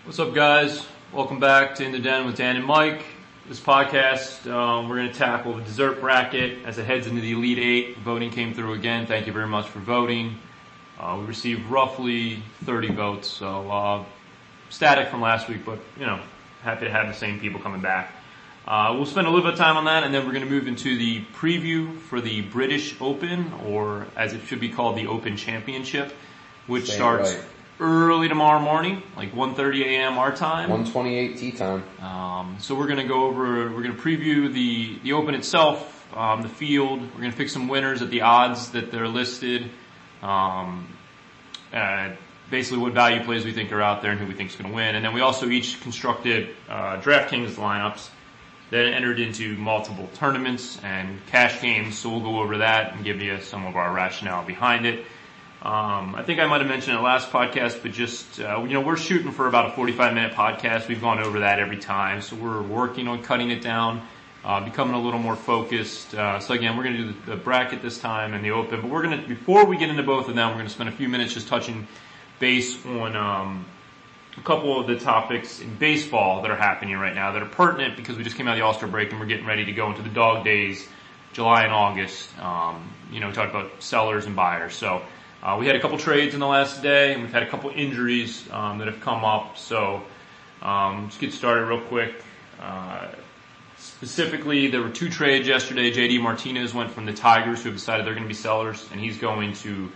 What's up, guys? Welcome back to In the Den with Dan and Mike. This podcast, we're going to tackle the dessert bracket as it heads into the Elite Eight. Voting came through again. Thank you very much for voting. We received roughly 30 votes, so static from last week, but happy to have the same people coming back. We'll spend a little bit of time on that, and then we're going to move into the preview for the British Open, or as it should be called, the Open Championship, which starts early tomorrow morning, like 1:30 a.m. our time. 1:28 tea time. So we're going to preview the Open itself, the field. We're going to pick some winners at the odds that they're listed. Basically what value plays we think are out there and who we think is going to win. And then we also each constructed DraftKings lineups that entered into multiple tournaments and cash games. So we'll go over that and give you some of our rationale behind it. I think I might have mentioned it last podcast, but just, we're shooting for about a 45-minute podcast. We've gone over that every time. So we're working on cutting it down, becoming a little more focused. So again, we're going to do the bracket this time and the Open, but before we get into both of them, we're going to spend a few minutes just touching base on, a couple of the topics in baseball that are happening right now that are pertinent because we just came out of the All-Star break and we're getting ready to go into the dog days, July and August. We talked about sellers and buyers. So, we had a couple trades in the last day, and we've had a couple injuries that have come up. So let's get started real quick. Specifically, there were two trades yesterday. J.D. Martinez went from the Tigers, who have decided they're going to be sellers, and he's going to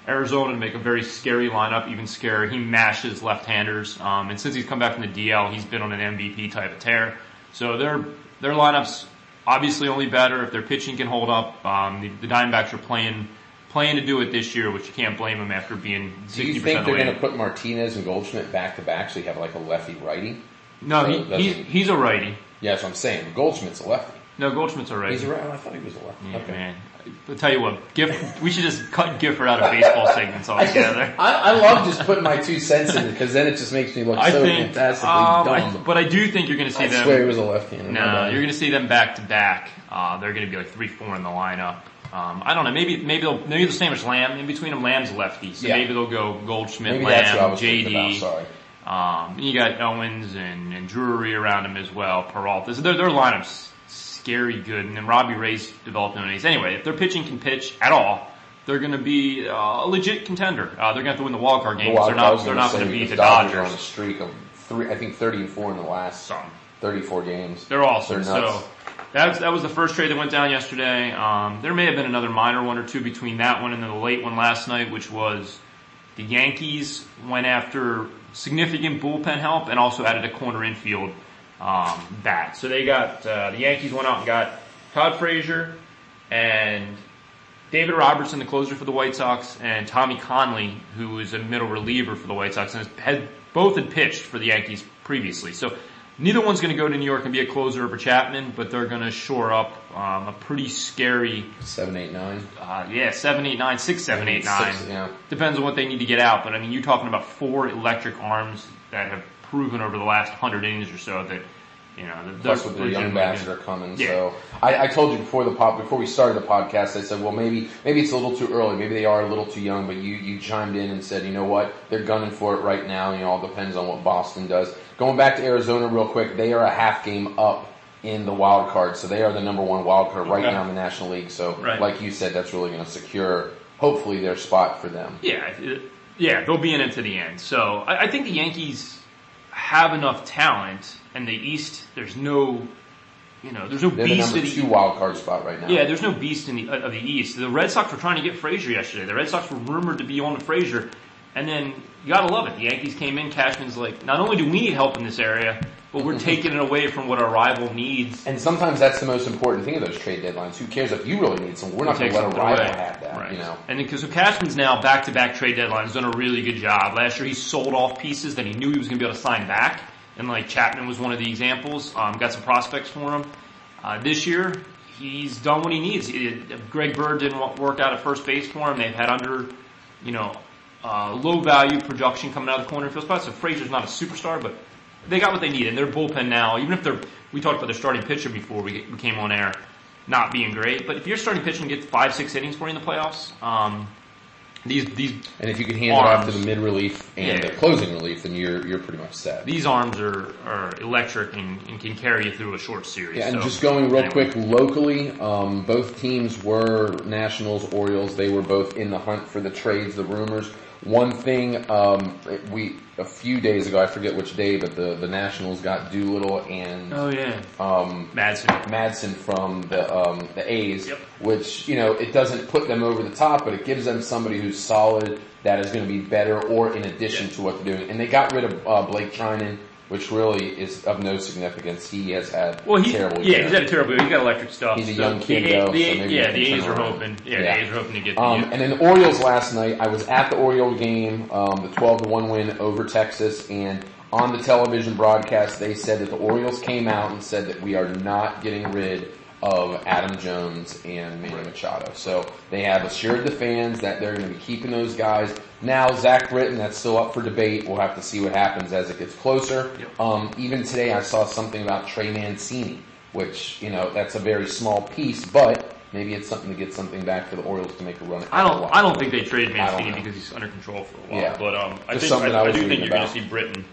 Arizona to make a very scary lineup, even scarier. He mashes left-handers, and since he's come back from the DL, he's been on an MVP type of tear. So their lineups obviously only better if their pitching can hold up. The Diamondbacks are playing to do it this year, which you can't blame them after being 60% Do you think they're going to put Martinez and Goldschmidt back-to-back so you have like a lefty-righty? No, he's a righty. Yeah, that's what I'm saying. Goldschmidt's a lefty. No, Goldschmidt's a righty. He's a righty? I thought he was a lefty. Yeah, okay. man. I'll tell you what, we should just cut Gifford out of baseball segments altogether. I love just putting my 2 cents in it because then it just makes me look fantastically dumb. But I do think you're going to see them. I swear he was a left-hander. No, you're going to see them back-to-back. They're going to be like 3-4 in the lineup. I don't know. Maybe they'll sandwich Lamb in between them. Lamb's a lefty, so maybe they'll go Goldschmidt, Lamb, JD. Sorry. You got Owens and Drury around him as well. Peralta. So their lineup's scary good. And then Robbie Ray's developed an ace. Anyway, if their pitching can pitch at all, they're going to be a legit contender. They're going to have to win the wild card game. They're not going to beat the Dodgers. On a streak of 30-4 in the last 34 games. They're awesome. They're nuts. So. That was the first trade that went down yesterday. There may have been another minor one or two between that one and then the late one last night, which was the Yankees went after significant bullpen help and also added a corner infield bat. So they got the Yankees went out and got Todd Frazier and David Robertson, the closer for the White Sox, and Tommy Conley, who is a middle reliever for the White Sox, and both had pitched for the Yankees previously. So neither one's going to go to New York and be a closer over Chapman, but they're going to shore up a pretty scary 7-8-9. 7-8-9, 6-7-8-9. Yeah. Depends on what they need to get out, but I mean, you're talking about 4 electric arms that have proven over the last 100 innings or so that Plus with the young bats that are coming. Yeah. So I told you before we started the podcast, I said, well, maybe it's a little too early. Maybe they are a little too young, but you chimed in and said, you know what? They're gunning for it right now. It all depends on what Boston does. Going back to Arizona real quick, they are a half game up in the wild card. So they are the number 1 wild card right now in the National League. So like you said, that's really going to secure, hopefully, their spot for them. Yeah, they'll be in it to the end. So I think the Yankees have enough talent. And the East, there's no They're beast the number 2 wild card spot right now. Yeah, there's no beast of the East. The Red Sox were trying to get Frazier yesterday. The Red Sox were rumored to be on to Frazier. And then, you gotta love it. The Yankees came in, Cashman's like, not only do we need help in this area, but we're taking it away from what our rival needs. And sometimes that's the most important thing of those trade deadlines. Who cares if you really need some? We're not going to let a rival have that, right. And because Cashman's now back-to-back trade deadlines done a really good job. Last year he sold off pieces that he knew he was going to be able to sign back. And like Chapman was one of the examples. Got some prospects for him. This year, he's done what he needs. Greg Bird didn't work out at first base for him. They've had low value production coming out of the corner field spot. So Frazier's not a superstar, but they got what they need. And their bullpen now, even if we talked about their starting pitcher before we came on air, not being great. But if your starting pitcher can get 5-6 innings for you in the playoffs, these and if you can hand it off to the mid relief and the closing relief, then you're pretty much set. These arms are electric and can carry you through a short series. Yeah, and just going real quick locally, both teams were Nationals, Orioles. They were both in the hunt for the trades, the rumors. One thing, a few days ago, I forget which day, but the Nationals got Doolittle and Madsen from the A's, which, it doesn't put them over the top, but it gives them somebody who's solid that is going to be better or in addition to what they're doing. And they got rid of Blake Trinan, which really is of no significance. He has had terrible year. Yeah, he's had a terrible year. He's got electric stuff. He's a young kid, though. The A's are hoping. The A's are hoping to get the and then the Orioles last night, I was at the Oriole game, the 12-1 win over Texas, and on the television broadcast, they said that the Orioles came out and said that we are not getting rid of Adam Jones and Manny Machado. So they have assured the fans that they're going to be keeping those guys. Now, Zach Britton, that's still up for debate. We'll have to see what happens as it gets closer. Even today, I saw something about Trey Mancini, which, that's a very small piece, but maybe it's something to get something back for the Orioles to make a run. I don't think they traded Mancini because he's under control for a while. Yeah. But I do think you're going to see Britton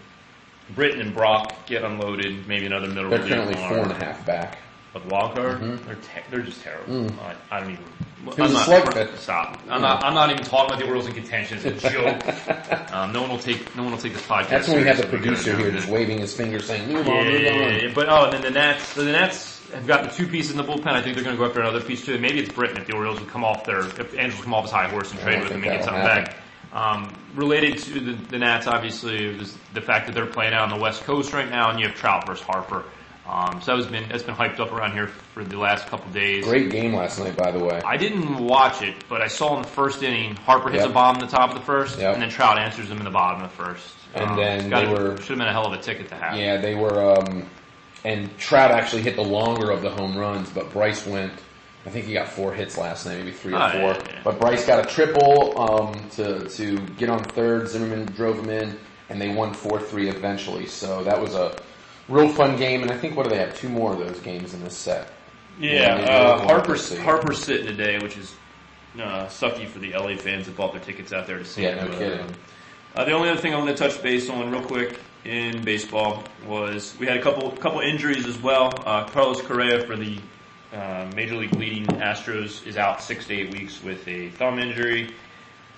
and Brock get unloaded, maybe another middle reliever. They're currently 4.5 back. Of wild card, they're just terrible. I don't even. Stop. I'm not even talking about the Orioles in contention. It's a joke. No one will take this podcast. That's when we have the producer here just waving his finger saying, "Move on, move on." But and then the Nats. So the Nats have got the two pieces in the bullpen. I think they're going to go after another piece too. Maybe it's Britton if the Orioles would come off if Angels come off his high horse and trade with him and get something back. Related to the Nats, obviously, is the fact that they're playing out on the West Coast right now, and you have Trout versus Harper. So that's been hyped up around here for the last couple of days. Great game last night, by the way. I didn't watch it, but I saw in the first inning, Harper hits a bomb in the top of the first, and then Trout answers him in the bottom of the first. And then should have been a hell of a ticket to have. Yeah, they were, and Trout actually hit the longer of the home runs, but Bryce went, I think he got 4 hits last night, maybe 3 or 4. Yeah. But Bryce got a triple to get on third. Zimmerman drove him in, and they won 4-3 eventually. So that was a real fun game, and I think, what do they have? 2 more of those games in this set. Yeah, Harper's sitting today, which is sucky for the LA fans that bought their tickets out there to see him. Yeah, no kidding. The only other thing I want to touch base on real quick in baseball was we had a couple injuries as well. Carlos Correa for the Major League leading Astros is out 6 to 8 weeks with a thumb injury.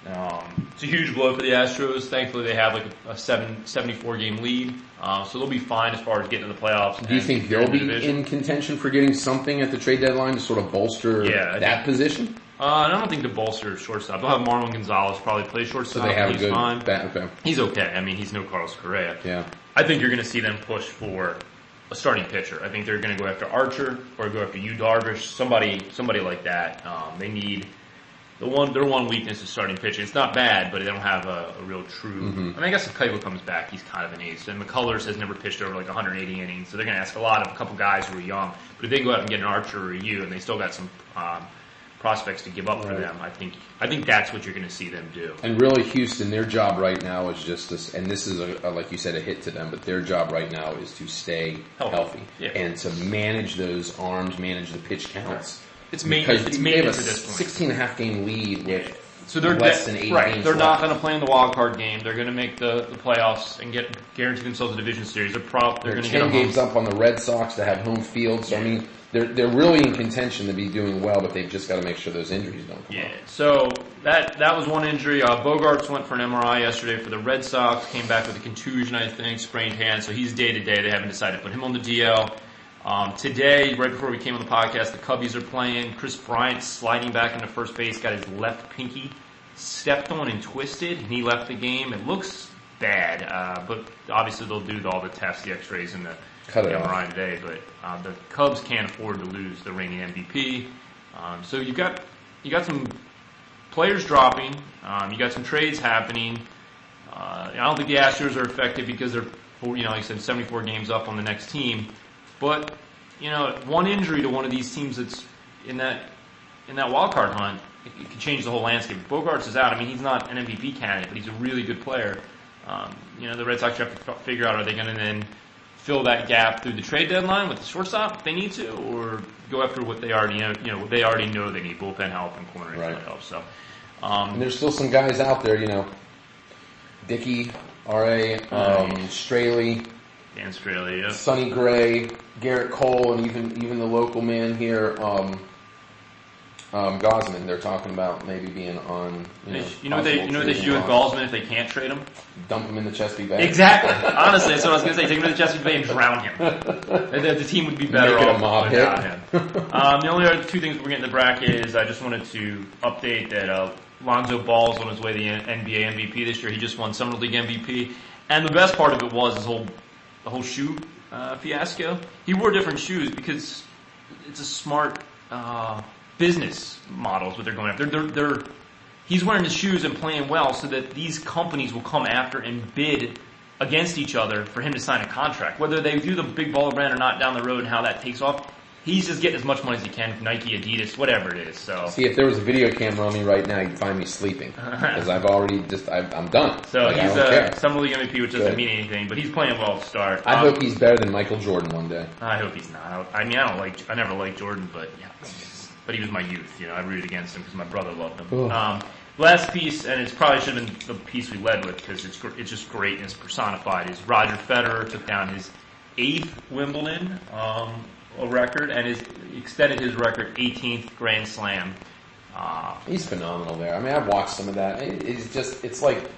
It's a huge blow for the Astros. Thankfully, they have like a 74 game lead, so they'll be fine as far as getting to the playoffs. Do you think they'll be in contention for getting something at the trade deadline to sort of bolster that position? I don't think to bolster shortstop. They'll have Marlon Gonzalez probably play shortstop. So they have he's fine. Okay. He's okay. I mean, he's no Carlos Correa. Yeah. I think you're going to see them push for a starting pitcher. I think they're going to go after Archer or go after Yu Darvish, somebody like that. They need. Their one weakness is starting pitching. It's not bad, but they don't have a real true. I mean, I guess if Keuchel comes back, he's kind of an ace. And McCullers has never pitched over like 180 innings, so they're going to ask a couple guys who are young. But if they go out and get an Archer or a Yu, and they still got some prospects to give up for them, I think that's what you're going to see them do. And really, Houston, their job right now is just this, and this is like you said, a hit to them. But their job right now is to stay healthy. And to manage those arms, manage the pitch counts. It's maintenance. It's maintenance at this point. 16.5 game lead with they're less than 8 games They're not going to play in the wild card game. They're going to make the playoffs and guarantee themselves a division series. They're going to get 10 games up on the Red Sox to have home field. So I mean, they're really in contention to be doing well, but they've just got to make sure those injuries don't come up. So that was one injury. Bogarts went for an MRI yesterday for the Red Sox. Came back with a contusion, I think, sprained hand. So he's day to day. They haven't decided to put him on the DL. Today, right before we came on the podcast, the Cubbies are playing. Chris Bryant sliding back into first base, got his left pinky stepped on and twisted, and he left the game. It looks bad, but obviously they'll do all the tests, the x-rays, and the MRI today. But the Cubs can't afford to lose the reigning MVP. So you got some players dropping. You got some trades happening. I don't think the Astros are effective because they're, like I said, 74 games up on the next team. But, one injury to one of these teams that's in that wild card hunt, it could change the whole landscape. If Bogarts is out, I mean, he's not an MVP candidate, but he's a really good player. The Red Sox have to figure out, are they going to then fill that gap through the trade deadline with the shortstop if they need to, or go after what they already know, they already know they need bullpen help and corner infield help. So, And there's still some guys out there, Dickey, R.A., Straley, Dan Straley, yep. Sonny Gray, Garrett Cole, and even the local man here, Gosman. They're talking about maybe being on. You know what they should do with Gosman if they can't trade him? Dump him in the Chesapeake Bay. Exactly. Honestly, that's what I was going to say. Take him to the Chesapeake Bay and drown him. The team would be better Make it a off mob without hit. him. The only other two things we're getting in the bracket is I just wanted to update that Lonzo Ball is on his way to the NBA MVP this year. He just won Summer League MVP, and the best part of it was the whole shoe fiasco. He wore different shoes because it's a smart business model is what they're going after. He's wearing his shoes and playing well so that these companies will come after and bid against each other for him to sign a contract. Whether they do the big baller brand or not down the road and how that takes off, he's just getting as much money as he can from Nike, Adidas, whatever it is. So see, if there was a video camera on me right now, you'd find me sleeping because I'm done. So I he's don't care. Summer League MVP, which doesn't mean anything, but he's playing well to start. I hope he's better than Michael Jordan one day. I hope he's not. I never liked Jordan, but yeah. But he was my youth, I rooted against him because my brother loved him. Last piece, and it probably should have been the piece we led with because it's just greatness personified, is Roger Federer took down his 8th Wimbledon record and extended his record 18th Grand Slam. He's phenomenal there. I mean, I've watched some of that. It's like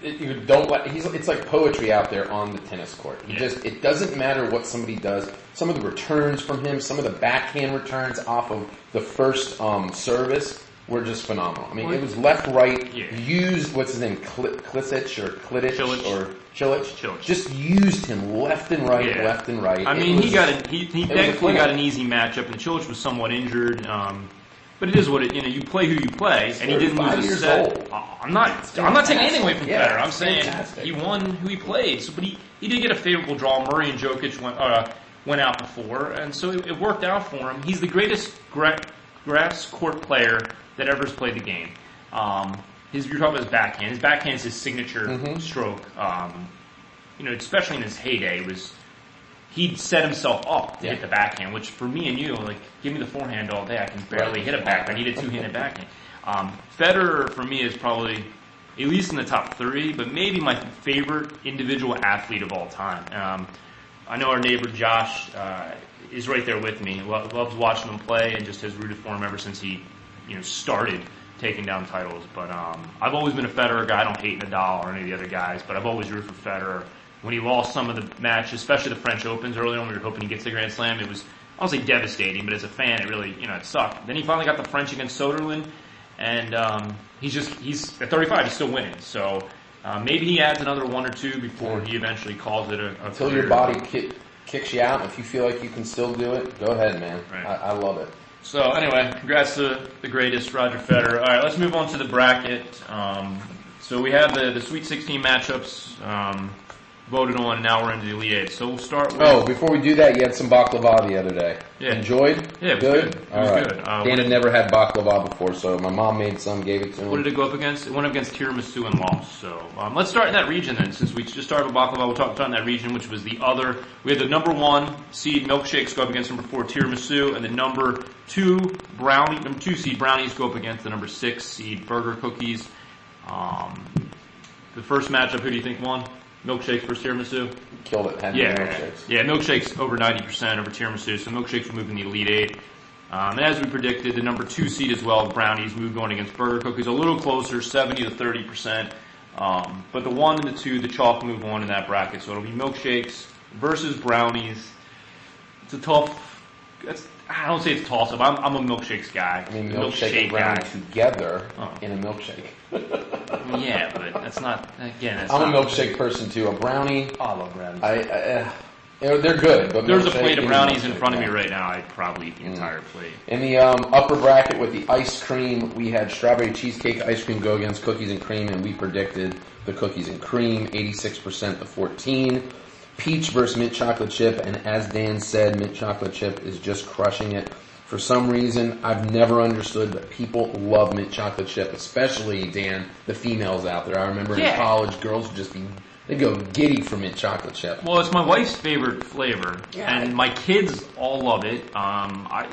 it's like poetry out there on the tennis court. It doesn't matter what somebody does. Some of the returns from him, some of the backhand returns off of the first service were just phenomenal. I mean, it was left, right, used, what's his name, Klisic or Klitich or Chilich? Just used him left and right, left and right. I mean, he thankfully got an easy matchup, and Chilich was somewhat injured. But it is what you play who you play, and he didn't lose a set. I'm not taking anything away from Federer. I'm saying he won who he played. So, but he did get a favorable draw. Murray and Djokovic went out before, and so it worked out for him. He's the greatest grass court player that ever has played the game. You're talking about his backhand. His backhand is his signature stroke. Especially in his heyday, he'd set himself up to hit the backhand, which for me and you, give me the forehand all day. I can barely hit a backhand. I need a two-handed backhand. Federer, for me, is probably at least in the top 3, but maybe my favorite individual athlete of all time. I know our neighbor Josh is right there with me. Loves watching him play and just has rooted for him ever since he started taking down titles. But I've always been a Federer guy. I don't hate Nadal or any of the other guys, but I've always rooted for Federer. When he lost some of the matches, especially the French Opens early on, we were hoping he gets the Grand Slam. It was, I don't say devastating, but as a fan, it really, it sucked. Then he finally got the French against Soderling, and he's at 35, he's still winning. So maybe he adds another 1 or 2 before he eventually calls it a Until career. your body kicks you out, if you feel like you can still do it, go ahead, man. Right. I love it. So anyway, congrats to the greatest, Roger Federer. All right, let's move on to the bracket. So we have the Sweet 16 matchups voted on, and now we're into the Elite Eight. So we'll start with... Oh, before we do that, you had some baklava the other day. Yeah. Enjoyed? Yeah, it was good. It was good. Dan had never had baklava before, so my mom made some, gave it to him. What did it go up against? It went up against tiramisu and lost. So let's start in that region then. Since we just started with baklava, we'll talk in that region, which was the other. We had the number 1 seed milkshakes go up against number 4 tiramisu, and the number 2 seed brownies go up against the number 6 seed burger cookies. The first matchup, who do you think won? Milkshakes versus tiramisu? Killed it. Had milkshakes. Yeah, milkshakes over 90% over tiramisu, so milkshakes will move in the Elite Eight. And as we predicted, the number 2 seed as well, the brownies, moved going against burger cookies, a little closer, 70 to 30%. But the 1 and the 2, the chalk move on in that bracket, so it'll be milkshakes versus brownies. It's a tough. I don't say it's a toss-up. I'm a milkshakes guy. I mean, milkshake and brownie together in a milkshake. Yeah, but that's not, again, I'm a milkshake person too. A brownie. Oh, I love brownies. They're good. But there's a plate of brownies in front of me right now. I'd probably eat the entire plate. In the upper bracket with the ice cream, we had strawberry cheesecake ice cream go against cookies and cream, and we predicted the cookies and cream, 86% to 14. Peach versus mint chocolate chip, and as Dan said, mint chocolate chip is just crushing it. For some reason, I've never understood, but people love mint chocolate chip, especially, Dan, the females out there. I remember in college, girls would just they'd go giddy for mint chocolate chip. Well, it's my wife's favorite flavor, and my kids all love it.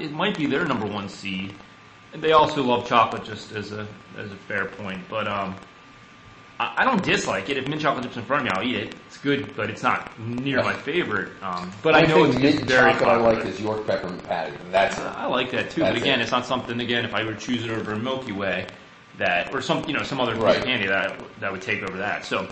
It might be their number 1 seed. They also love chocolate, just as a fair point. But I don't dislike it. If mint chocolate chips in front of me, I'll eat it. It's good, but it's not near my favorite. But I know it's mint very chocolate popular. I like is York peppermint patty. That's it. I like that too. That's But again, it. it's not something. Again, if I were to choose it over a Milky Way, or some other piece Right. of candy that would take over that. So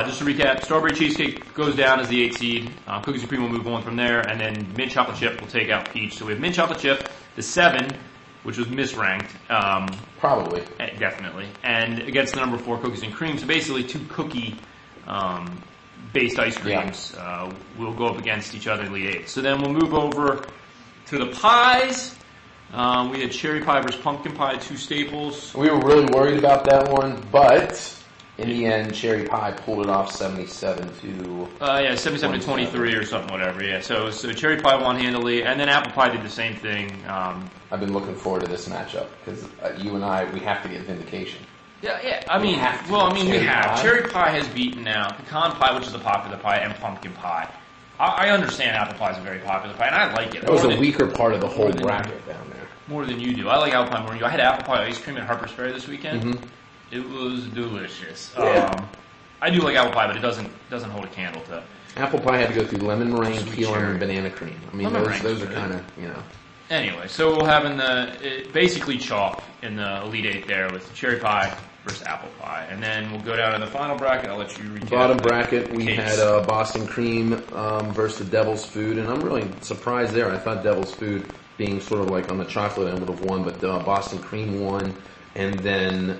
just to recap, strawberry cheesecake goes down as the 8 seed. Cookies and cream will move on from there, and then mint chocolate chip will take out peach. So we have mint chocolate chip, the 7, which was misranked. Probably. Definitely. And against the number 4, cookies and cream. So basically 2 cookie based ice creams will go up against each other in Elite 8. So then we'll move over to the pies. We had cherry pie versus pumpkin pie, 2 staples. We were really worried about that one, but in the end, cherry pie pulled it off 77 to 77 to 23 or something, whatever. Yeah. So cherry pie won handily, and then apple pie did the same thing. I've been looking forward to this matchup because you and I, we have to get vindication. Yeah. I mean, we have. Cherry pie has beaten now pecan pie, which is a popular pie, and pumpkin pie. I understand apple pie is a very popular pie, and I like it. That was a weaker part of the whole bracket down there. More than you do. I like apple pie more than you. I had apple pie ice cream at Harper's Ferry this weekend. Mm-hmm. It was delicious. Yeah. I do like apple pie, but it doesn't hold a candle to. Apple pie had to go through lemon meringue, Sweet key lime, cherry. and banana cream. I mean, Lemon those meringue's are good. kind of, Anyway, so we'll have basically chalk in the Elite 8 there with cherry pie versus apple pie. And then we'll go down to the final bracket. I'll let you recap. Bottom bracket, we Cakes. had Boston Cream versus the Devil's Food, and I'm really surprised there. I thought Devil's Food, being sort of like on the chocolate end, would have won, but Boston Cream won. And then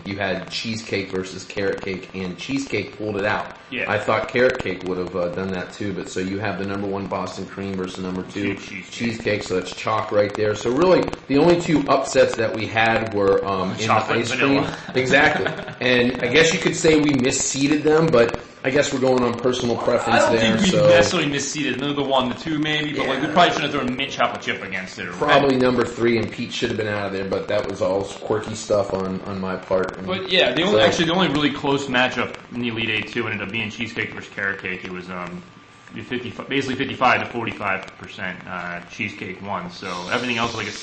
you had cheesecake versus carrot cake, and cheesecake pulled it out. Yeah. I thought carrot cake would have done that too, but so you have the number 1 Boston Cream versus number 2 cheesecake, so that's chalk right there. So really, the only 2 upsets that we had were in the Chocolate ice and cream. vanilla. Exactly. And I guess you could say we misseeded them, but I guess we're going on personal preference I don't there. think we So necessarily misseeded. They're the 1, the 2 maybe, but like we Yeah. probably should have thrown mint chocolate chip against it. Or probably number 3, and Pete should have been out of there, but that was all quirky stuff on my part. And But yeah, the only really close matchup in the Elite 8 too ended up being cheesecake versus carrot cake. It was basically 55 to 45% cheesecake won. So everything else was like a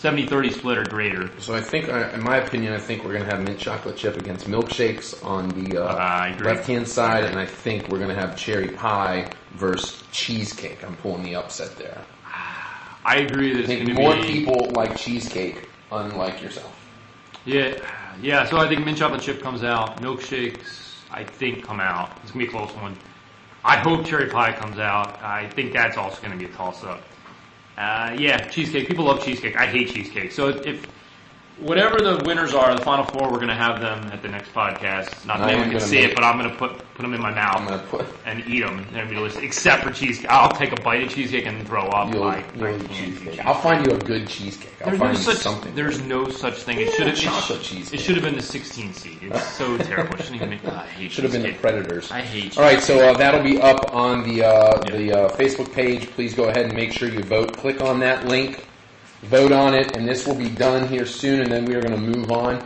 70-30 split or greater. So I think, in my opinion, I think we're going to have mint chocolate chip against milkshakes on the I agree. left-hand side, and I think we're going to have cherry pie versus cheesecake. I'm pulling the upset there. I agree that I it's think going to more be people like cheesecake, unlike yourself. Yeah. So I think mint chocolate chip comes out. Milkshakes, I think, come out. It's going to be a close one. I hope cherry pie comes out. I think that's also going to be a toss-up. Cheesecake. People love cheesecake. I hate cheesecake. So if whatever the winners are, the final 4, we're going to have them at the next podcast. Not that anyone can see it, but I'm going to put them in my mouth I'm going to put... and eat them. They're delicious, except for cheesecake. I'll take a bite of cheesecake and throw up. You'll I eat can't do cheesecake. I'll find you a good cheesecake. I'll find you something. There's no such thing. It should have chocolate cheesecake. It should have been the 16 seed. It's so terrible. It shouldn't even make. I hate Should have been the cheesecake. Predators. I hate. All right, so that'll be up on the Facebook page. Please go ahead and make sure you vote. Click on that link, vote on it, and this will be done here soon. And then we are going to move on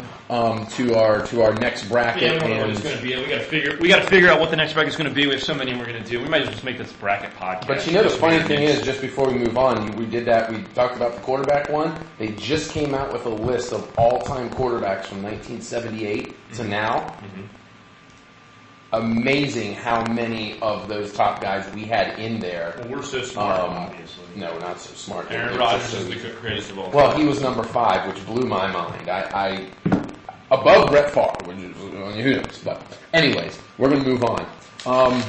to our next bracket. Yeah, we don't know what it's going to be. We got to figure out what the next bracket is going to be. We have so many we're going to do. We might just make this bracket podcast. But you know the funny thing is, just before we move on, we did that. We talked about the quarterback one. They just came out with a list of all-time quarterbacks from 1978 to now. Mm-hmm. Amazing how many of those top guys we had in there. Well, we're so smart, obviously. No, not so smart. Aaron They're Rodgers just is the greatest of all. Well, he was number 5, which blew my mind. I above Brett Favre, which is, who knows. But anyways, we're going to move on.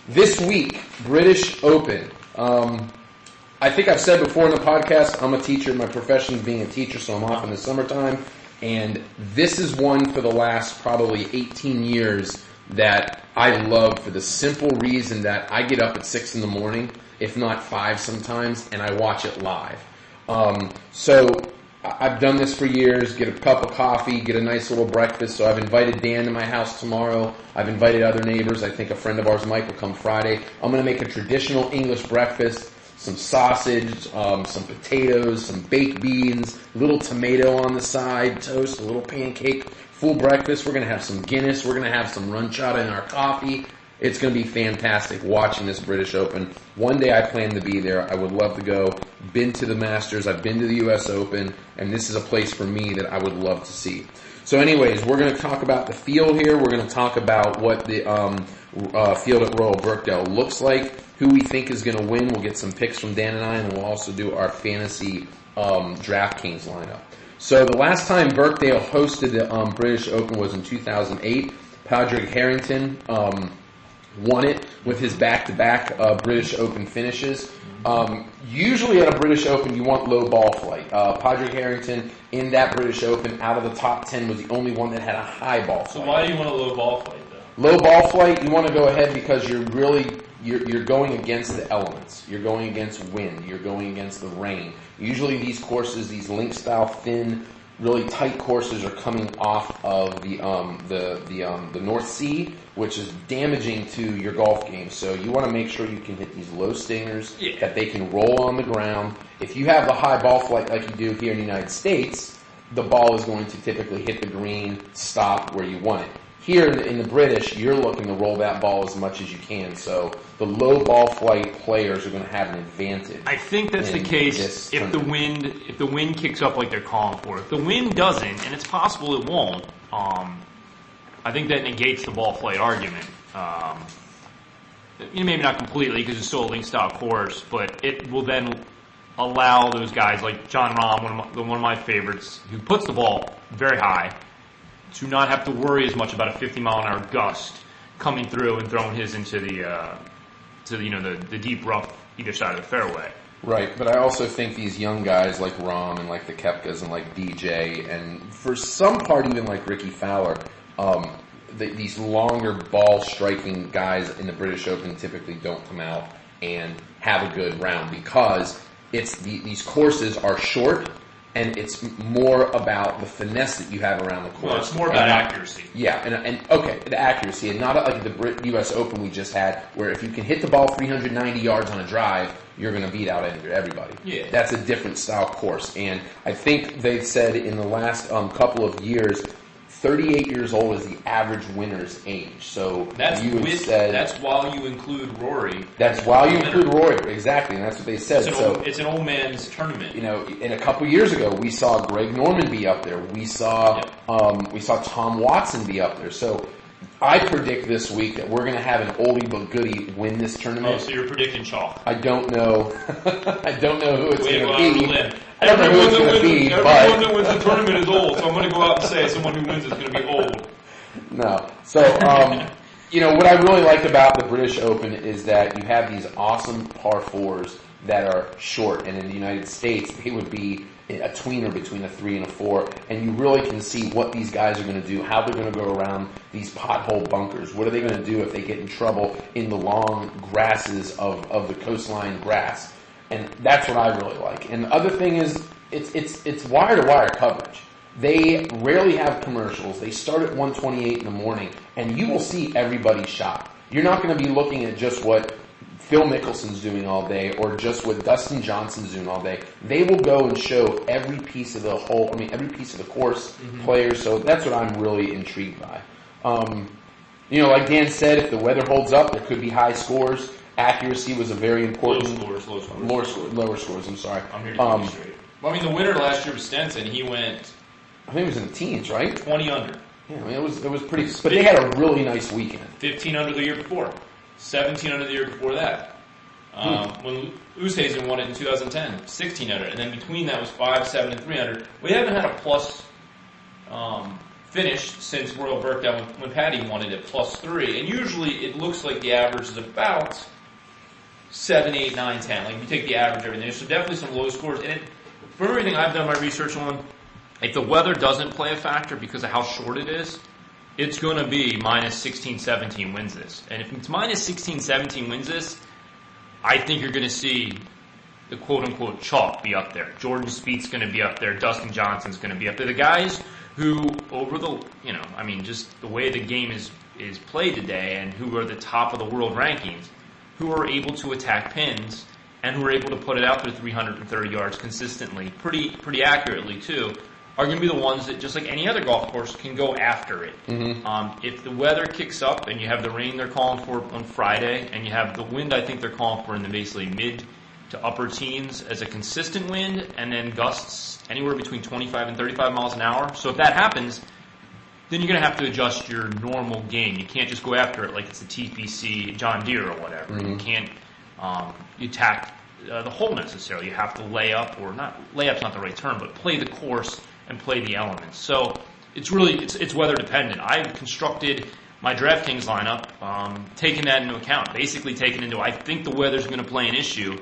This week, British Open. I think I've said before in the podcast, I'm a teacher. My profession is being a teacher, so I'm off in the summertime. And this is one for the last probably 18 years that I love for the simple reason that I get up at 6 in the morning, if not 5 sometimes, and I watch it live. So I've done this for years, get a cup of coffee, get a nice little breakfast. So I've invited Dan to my house tomorrow. I've invited other neighbors. I think a friend of ours, Mike, will come Friday. I'm going to make a traditional English breakfast, some sausage, some potatoes, some baked beans, little tomato on the side, toast, a little pancake, full breakfast. We're going to have some Guinness. We're going to have some ranchada in our coffee. It's going to be fantastic watching this British Open. One day I plan to be there. I would love to go. been to the Masters, I've been to the U.S. Open, and this is a place for me that I would love to see. So anyways, we're going to talk about the field here. We're going to talk about what the field at Royal Birkdale looks like, who we think is going to win. We'll get some picks from Dan and I, and we'll also do our fantasy DraftKings lineup. So the last time Birkdale hosted the British Open was in 2008. Padraig Harrington won it with his back-to-back British Open finishes. Usually at a British Open, you want low ball flight. Padraig Harrington in that British Open, out of the top 10, was the only one that had a high ball flight. So why do you want a low ball flight, though? Low ball flight, you want to go ahead because you're going against the elements. You're going against wind. You're going against the rain. Usually these courses, these link-style, thin, really tight courses are coming off of the North Sea, which is damaging to your golf game. So you want to make sure you can hit these low stingers, that they can roll on the ground. If you have the high ball flight like you do here in the United States, the ball is going to typically hit the green, stop where you want it. Here in the British, you're looking to roll that ball as much as you can. So the low ball flight players are going to have an advantage. I think that's the case if the wind kicks up like they're calling for. If the wind doesn't, and it's possible it won't, I think that negates the ball flight argument. Maybe not completely because it's still a link style course, but it will then allow those guys like Jon Rahm, one of my favorites, who puts the ball very high, to not have to worry as much about a 50-mile-an-hour gust coming through and throwing his into the deep rough either side of the fairway. Right, but I also think these young guys like Rahm and like the Koepkas and like DJ and for some part even like Ricky Fowler, these longer ball striking guys in the British Open typically don't come out and have a good round because these courses are short. And it's more about the finesse that you have around the course. Well, it's more about accuracy. Yeah, and okay, the accuracy, and not like the U.S. Open we just had, where if you can hit the ball 390 yards on a drive, you're going to beat out everybody. Yeah. That's a different style course. And I think they've said in the last couple of years, 38 years old is the average winner's age. So that's while you include Rory. That's while you include Rory, exactly, and that's what they said. It's an old man's tournament. In a couple years ago, we saw Greg Norman be up there. We saw Tom Watson be up there. So I predict this week that we're going to have an oldie but goodie win this tournament. Oh, so you're predicting chalk? I don't know. I don't know who it's going to be. Everyone that wins the tournament is old, so I'm going to go out and say someone who wins is going to be old. No. So, what I really like about the British Open is that you have these awesome par fours that are short, and in the United States, they would be a tweener between a 3 and a 4, and you really can see what these guys are going to do, how they're going to go around these pothole bunkers. What are they going to do if they get in trouble in the long grasses of the coastline grass? And that's what I really like. And the other thing is, it's wire-to-wire coverage. They rarely have commercials. They start at 1:28 in the morning, and you will see everybody's shot. You're not going to be looking at just what Phil Mickelson's doing all day or just what Dustin Johnson's doing all day. They will go and show every piece of the course, players. So that's what I'm really intrigued by. Like Dan said, if the weather holds up, there could be high scores. Accuracy was a very important. Lower scores. I'm sorry. I'm here to keep you straight. Well, the winner last year was Stenson. He went. I think it was in the teens, right? 20 under. Yeah, it was pretty. But they had a really nice weekend. 15 under the year before. 17 under the year before that. When Oosthuizen won it in 2010, 16 under, and then between that was 5, 7, and 3 under. We haven't had a plus finish since Royal Birkdale when Paddy won it at +3, and usually it looks like the average is about 7, 8, 9, 10. Like, you take the average of everything. So definitely some low scores. And from everything I've done my research on, if the weather doesn't play a factor because of how short it is, it's going to be minus 16, 17 wins this. And if it's minus 16, 17 wins this, I think you're going to see the quote-unquote chalk be up there. Jordan Spieth's going to be up there. Dustin Johnson's going to be up there. The guys who, over the, just the way the game is played today and who are the top of the world rankings, who are able to attack pins and who are able to put it out there 330 yards consistently, pretty accurately too, are going to be the ones that, just like any other golf course, can go after it. Mm-hmm. If the weather kicks up and you have the rain they're calling for on Friday, and you have the wind I think they're calling for in the basically to upper teens as a consistent wind, and then gusts anywhere between 25 and 35 miles an hour. So if that happens, then you're going to have to adjust your normal game. You can't just go after it like it's a TPC John Deere or whatever. Mm-hmm. You can't attack the hole necessarily. You have to lay up, or not, layup's not the right term, but play the course and play the elements. So it's really, it's weather dependent. I've constructed my DraftKings lineup, taking that into account, basically taking into, I think the weather's going to play an issue,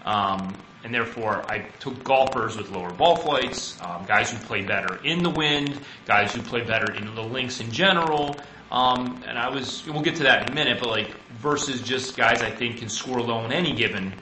and therefore I took golfers with lower ball flights, guys who play better in the wind, guys who play better in the links in general, and we'll get to that in a minute, but like, versus just guys I think can score low in any given,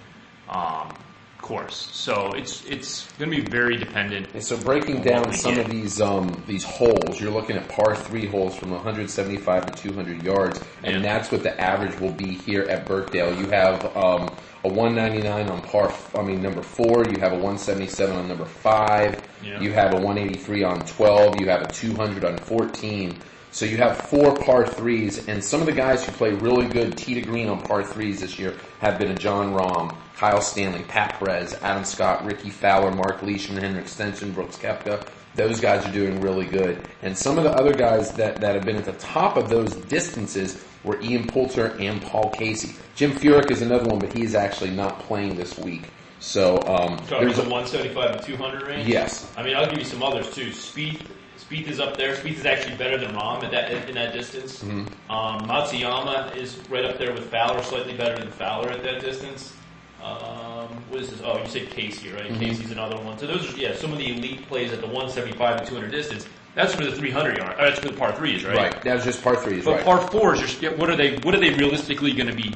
course. So it's going to be very dependent. And so breaking down some of these holes, you're looking at par 3 holes from 175 to 200 yards, and that's what the average will be here at Birkdale. You have a 199 on number 4. You have a 177 on number 5. Yeah. You have a 183 on 12. You have a 200 on 14. So you have 4 par 3s, and some of the guys who play really good tee to green on par 3s this year have been a John Rahm, Kyle Stanley, Pat Perez, Adam Scott, Ricky Fowler, Mark Leishman, Henrik Stenson, Brooks Koepka. Those guys are doing really good. And some of the other guys that have been at the top of those distances were Ian Poulter and Paul Casey. Jim Furyk is another one, but he's actually not playing this week. So there's a 175 and 200 range? Yes. I mean, I'll give you some others too. Spieth is up there. Spieth is actually better than Rahm in that distance. Mm-hmm. Matsuyama is right up there with Fowler, slightly better than Fowler at that distance. What is this? Oh, you said Casey, right? Mm-hmm. Casey's another one. So those are, some of the elite plays at the 175 and 200 distance. That's for the 300 yard. That's for the par 3s, right? Right. That's just par 3s, but right. Par 4s, what are they realistically going to be?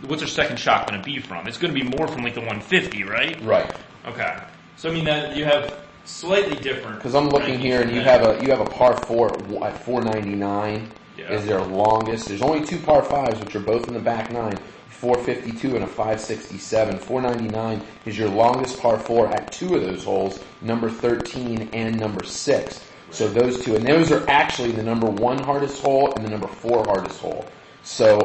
What's their second shot going to be from? It's going to be more from like the 150, right? Right. Okay. So I mean that you have slightly different. Because I'm looking here, and you have a par 4 at 499 is their longest. There's only 2 par 5s, which are both in the back 9. 452 and a 567. 499 is your longest par 4 at 2 of those holes, number 13 and number 6. So those two, and those are actually the number 1 hardest hole and the number 4 hardest hole. So,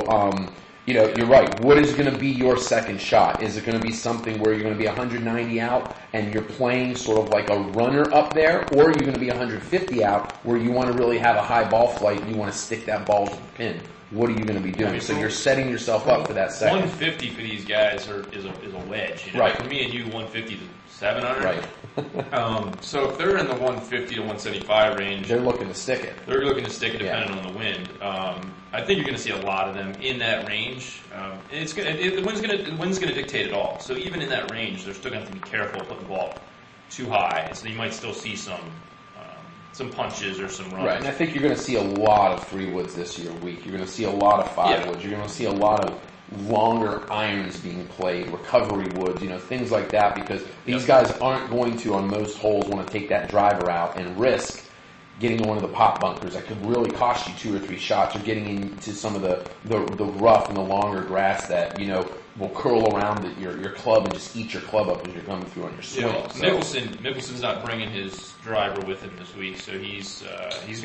you're right. What is going to be your second shot? Is it going to be something where you're going to be 190 out and you're playing sort of like a runner up there, or are you going to be 150 out where you want to really have a high ball flight and you want to stick that ball to the pin? What are you going to be doing? Yeah, so you're setting yourself up for that second. 150 for these guys is a wedge. Right. For me and you, 150 to 700. Right. So if they're in the 150 to 175 range, they're looking to stick it. They're looking to stick it depending on the wind. I think you're going to see a lot of them in that range. And the wind's going to dictate it all. So even in that range, they're still going to have to be careful putting the ball too high. So you might still see some punches or some runs. Right, and I think you're going to see a lot of 3-woods this year week. You're going to see a lot of 5-woods. You're going to see a lot of longer irons being played, recovery woods, things like that, because these guys aren't going to, on most holes, want to take that driver out and risk getting to one of the pop bunkers that could really cost you 2 or 3 shots, or getting into some of the rough and the longer grass that, will curl around your club and just eat your club up as you're coming through on your swing. Yeah, well, Mickelson's not bringing his driver with him this week, so he's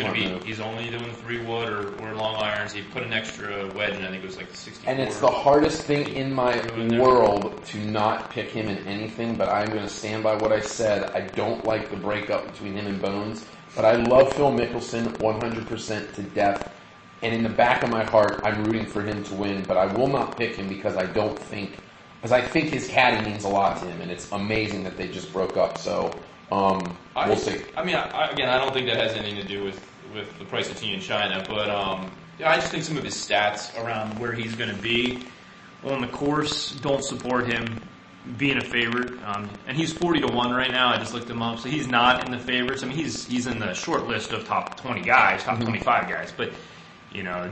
only doing 3-wood or long irons. He put an extra wedge in, I think it was like the 64. And it's the hardest thing in my world to not pick him in anything, but I'm going to stand by what I said. I don't like the breakup between him and Bones, but I love Phil Mickelson 100% to death. And in the back of my heart, I'm rooting for him to win, but I will not pick him because I think his caddy means a lot to him, and it's amazing that they just broke up. So we'll see. I mean, I don't think that has anything to do with the price of tea in China, but I just think some of his stats around where he's going to be on the course don't support him being a favorite. And he's 40-1 right now. I just looked him up, so he's not in the favorites. I mean, he's in the short list of top 20 guys, top 25 guys, but.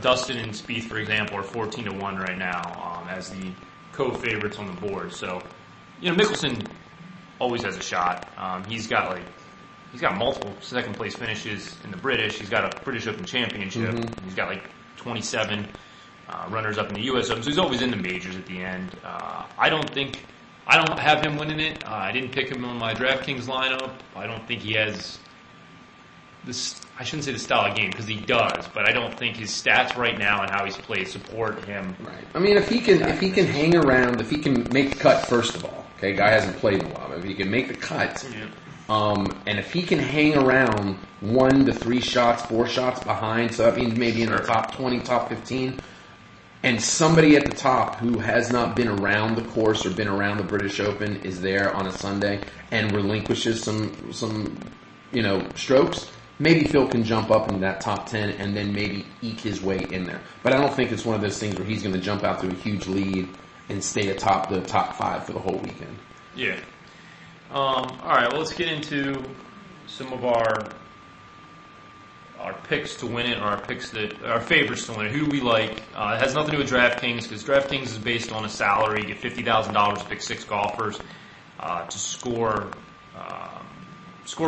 Dustin and Spieth, for example, are 14-1 right now as the co-favorites on the board. So, Mickelson always has a shot. He's got multiple second place finishes in the British. He's got a British Open championship. Mm-hmm. He's got like 27 runners up in the U.S. Open. So he's always in the majors at the end. I don't have him winning it. I didn't pick him on my DraftKings lineup. I don't think he has this. I shouldn't say the style of game because he does, but I don't think his stats right now and how he's played support him. Right. I mean, if he can hang around, if he can make the cut first of all, Okay, guy hasn't played in a while. If he can make the cut, and if he can hang around 1 to 3 shots, 4 shots behind, so that means maybe in the top 20, top 15, and somebody at the top who has not been around the course or been around the British Open is there on a Sunday and relinquishes some strokes, maybe Phil can jump up in that top 10 and then maybe eke his way in there. But I don't think it's one of those things where he's going to jump out to a huge lead and stay atop the top 5 for the whole weekend. Yeah. All right, well, let's get into some of our picks to win it, or our favorites to win it. Who do we like? It has nothing to do with DraftKings, because DraftKings is based on a salary. You get $50,000 to pick 6 golfers to score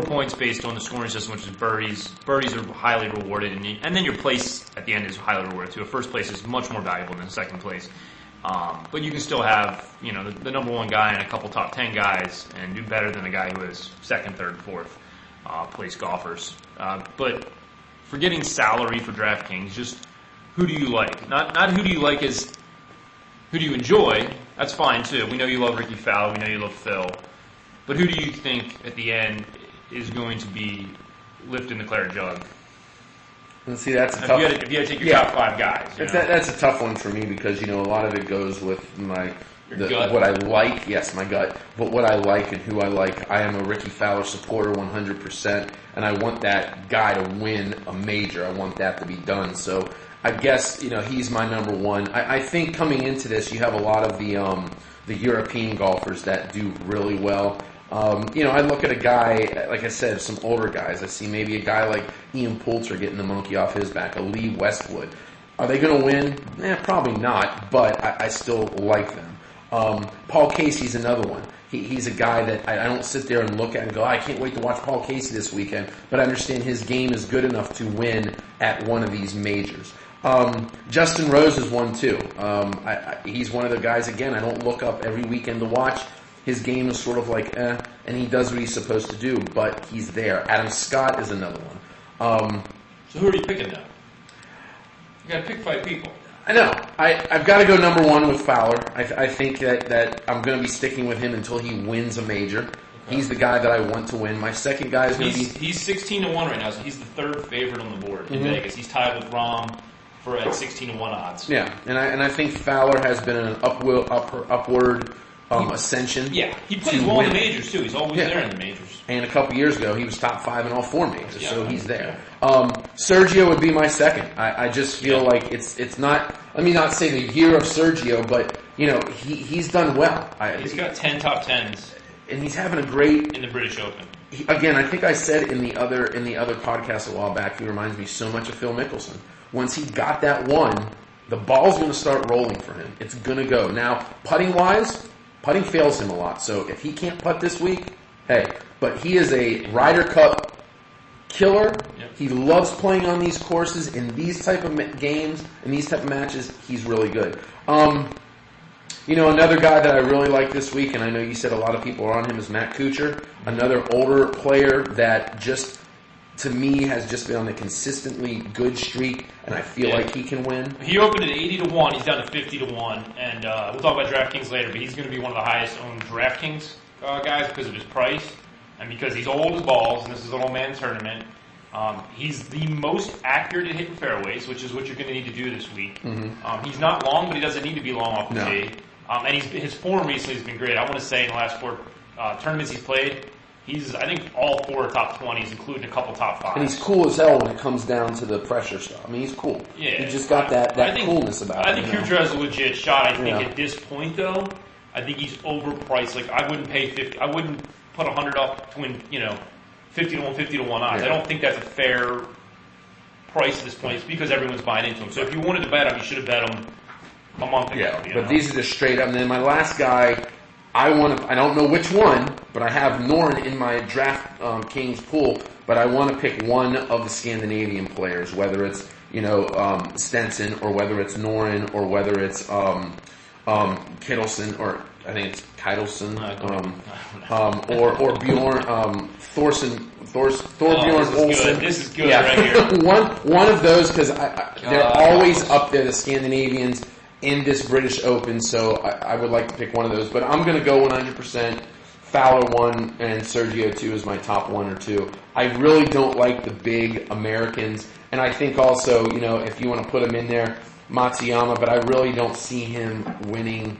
points based on the scoring system, which is birdies. Birdies are highly rewarded, and then your place at the end is highly rewarded too. A first place is much more valuable than second place. But you can still have, the number 1 guy and a couple top 10 guys and do better than the guy who is second, third, fourth place golfers. But forgetting salary for DraftKings, just who do you like? Not who do you like as who do you enjoy? That's fine too. We know you love Ricky Fowler. We know you love Phil. But who do you think at the end is going to be lifting the claret jug? And see, that's a tough. If you had to take your top 5 guys, that's a tough one for me because a lot of it goes with what I like. Yes, my gut. But what I like and who I like. I am a Ricky Fowler supporter, 100%, and I want that guy to win a major. I want that to be done. So I guess he's my number 1. I think coming into this, you have a lot of the European golfers that do really well. I look at a guy, like I said, some older guys. I see maybe a guy like Ian Poulter getting the monkey off his back, a Lee Westwood. Are they going to win? Probably not, but I still like them. Paul Casey's another one. He's a guy that I don't sit there and look at and go, I can't wait to watch Paul Casey this weekend, but I understand his game is good enough to win at one of these majors. Justin Rose is one too. He's one of the guys, again, I don't look up every weekend to watch. His game is sort of like, and he does what he's supposed to do, but he's there. Adam Scott is another one. So who are you picking now? You got to pick 5 people. I know. I've got to go number 1 with Fowler. I think that I'm going to be sticking with him until he wins a major. Okay. He's the guy that I want to win. My second guy is going to be... He's 16-1 right now, so he's the 3rd favorite on the board in Vegas. He's tied with Rahm at 16-1 odds. Yeah, and I think Fowler has been an upward ascension. Yeah, he plays well in the majors too. He's always there in the majors. And a couple years ago, he was top 5 in all 4 majors, so he's there. Sergio would be my second. I just feel like it's not. Let me not say the year of Sergio, but he's done well. He's got 10 top 10s, and he's having a great in the British Open. Again, I think I said in the other podcast a while back. He reminds me so much of Phil Mickelson. Once he got that one, the ball's going to start rolling for him. It's going to go. Now, putting wise. Putting fails him a lot, so if he can't putt this week, hey. But he is a Ryder Cup killer. Yep. He loves playing on these courses, in these type of games, in these type of matches. He's really good. Another guy that I really like this week, and I know you said a lot of people are on him, is Matt Kuchar. Another older player that just, to me, has just been on a consistently good streak, and I feel like he can win. He opened at 80-1. He's down to 50-1. And we'll talk about DraftKings later, but he's going to be one of the highest owned DraftKings guys because of his price and because he's old as balls, and this is an old man tournament. He's the most accurate at hitting fairways, which is what you're going to need to do this week. Mm-hmm. He's not long, but he doesn't need to be long off the tee. And his form recently has been great. I want to say in the last 4 tournaments he's played, he's, I think, all 4 top 20s, including a couple top 5s. And he's cool as hell when it comes down to the pressure stuff. I mean, he's cool. Yeah. He's just got that coolness about him. I think Kuchar has a legit shot. I think at this point, though, I think he's overpriced. Like, I wouldn't pay 50. I wouldn't put 100 up to win, 50-1, 50-1 odds. I don't think that's a fair price at this point. It's because everyone's buying into him. So if you wanted to bet him, you should have bet him a month ago. Yeah, but these are just straight up. And then my last guy, I don't know which one, but I have Noren in my Draft Kings pool, but I want to pick one of the Scandinavian players, whether it's, Stenson, or whether it's Noren, or whether it's Kittelson, or I think it's Kittelson, or Bjorn, Thorbjorn Olsen. This is good right here. one of those, because they're always up there, the Scandinavians. in this British Open, so I would like to pick one of those. But I'm going to go 100%. Fowler 1 and Sergio 2 is my top 1 or 2. I really don't like the big Americans, and I think also, if you want to put him in there, Matsuyama, but I really don't see him winning.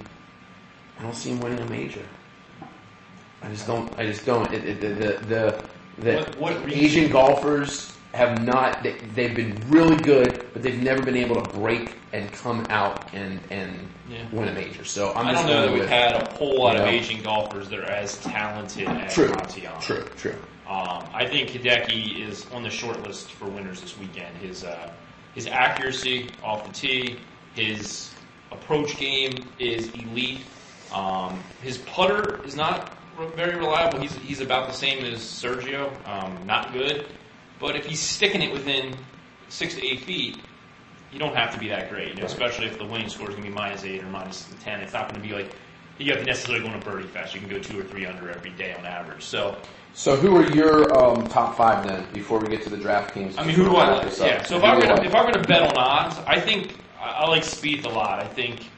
I don't see him winning a major. I just don't. The Asian golfers have not. They've been really good, but they've never been able to break and come out and win a major. So I don't know that we've had a whole lot of Asian golfers that are as talented as Matsuyama. True. I think Hideki is on the short list for winners this weekend. His accuracy off the tee, his approach game is elite. His putter is not very reliable. He's about the same as Sergio. Not good. But if he's sticking it within 6 to 8 feet, you don't have to be that great, especially if the winning score is going to be -8 or -10. It's not going to be like you have to necessarily go on a birdie fest. You can go 2 or 3 under every day on average. So who are your top 5 then? Before we get to the DraftKings, I mean, who do I like? Yeah. So if I'm going to bet on odds, I think I like Spieth a lot. I think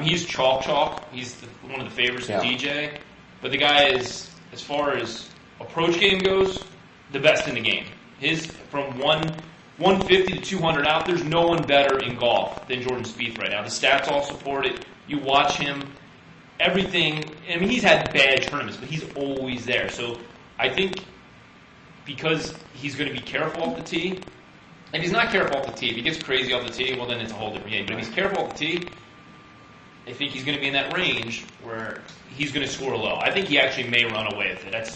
he's chalk. He's one of the favorites of DJ, but the guy is, as far as approach game goes, the best in the game. His from 150 to 200 out, there's no one better in golf than Jordan Spieth right now. The stats all support it. You watch him, everything. I mean, he's had bad tournaments, but he's always there. So I think because he's going to be careful off the tee, and he's not careful off the tee. If he gets crazy off the tee, well, then it's a whole different game. But if he's careful off the tee, I think he's going to be in that range where he's going to score low. I think he actually may run away with it.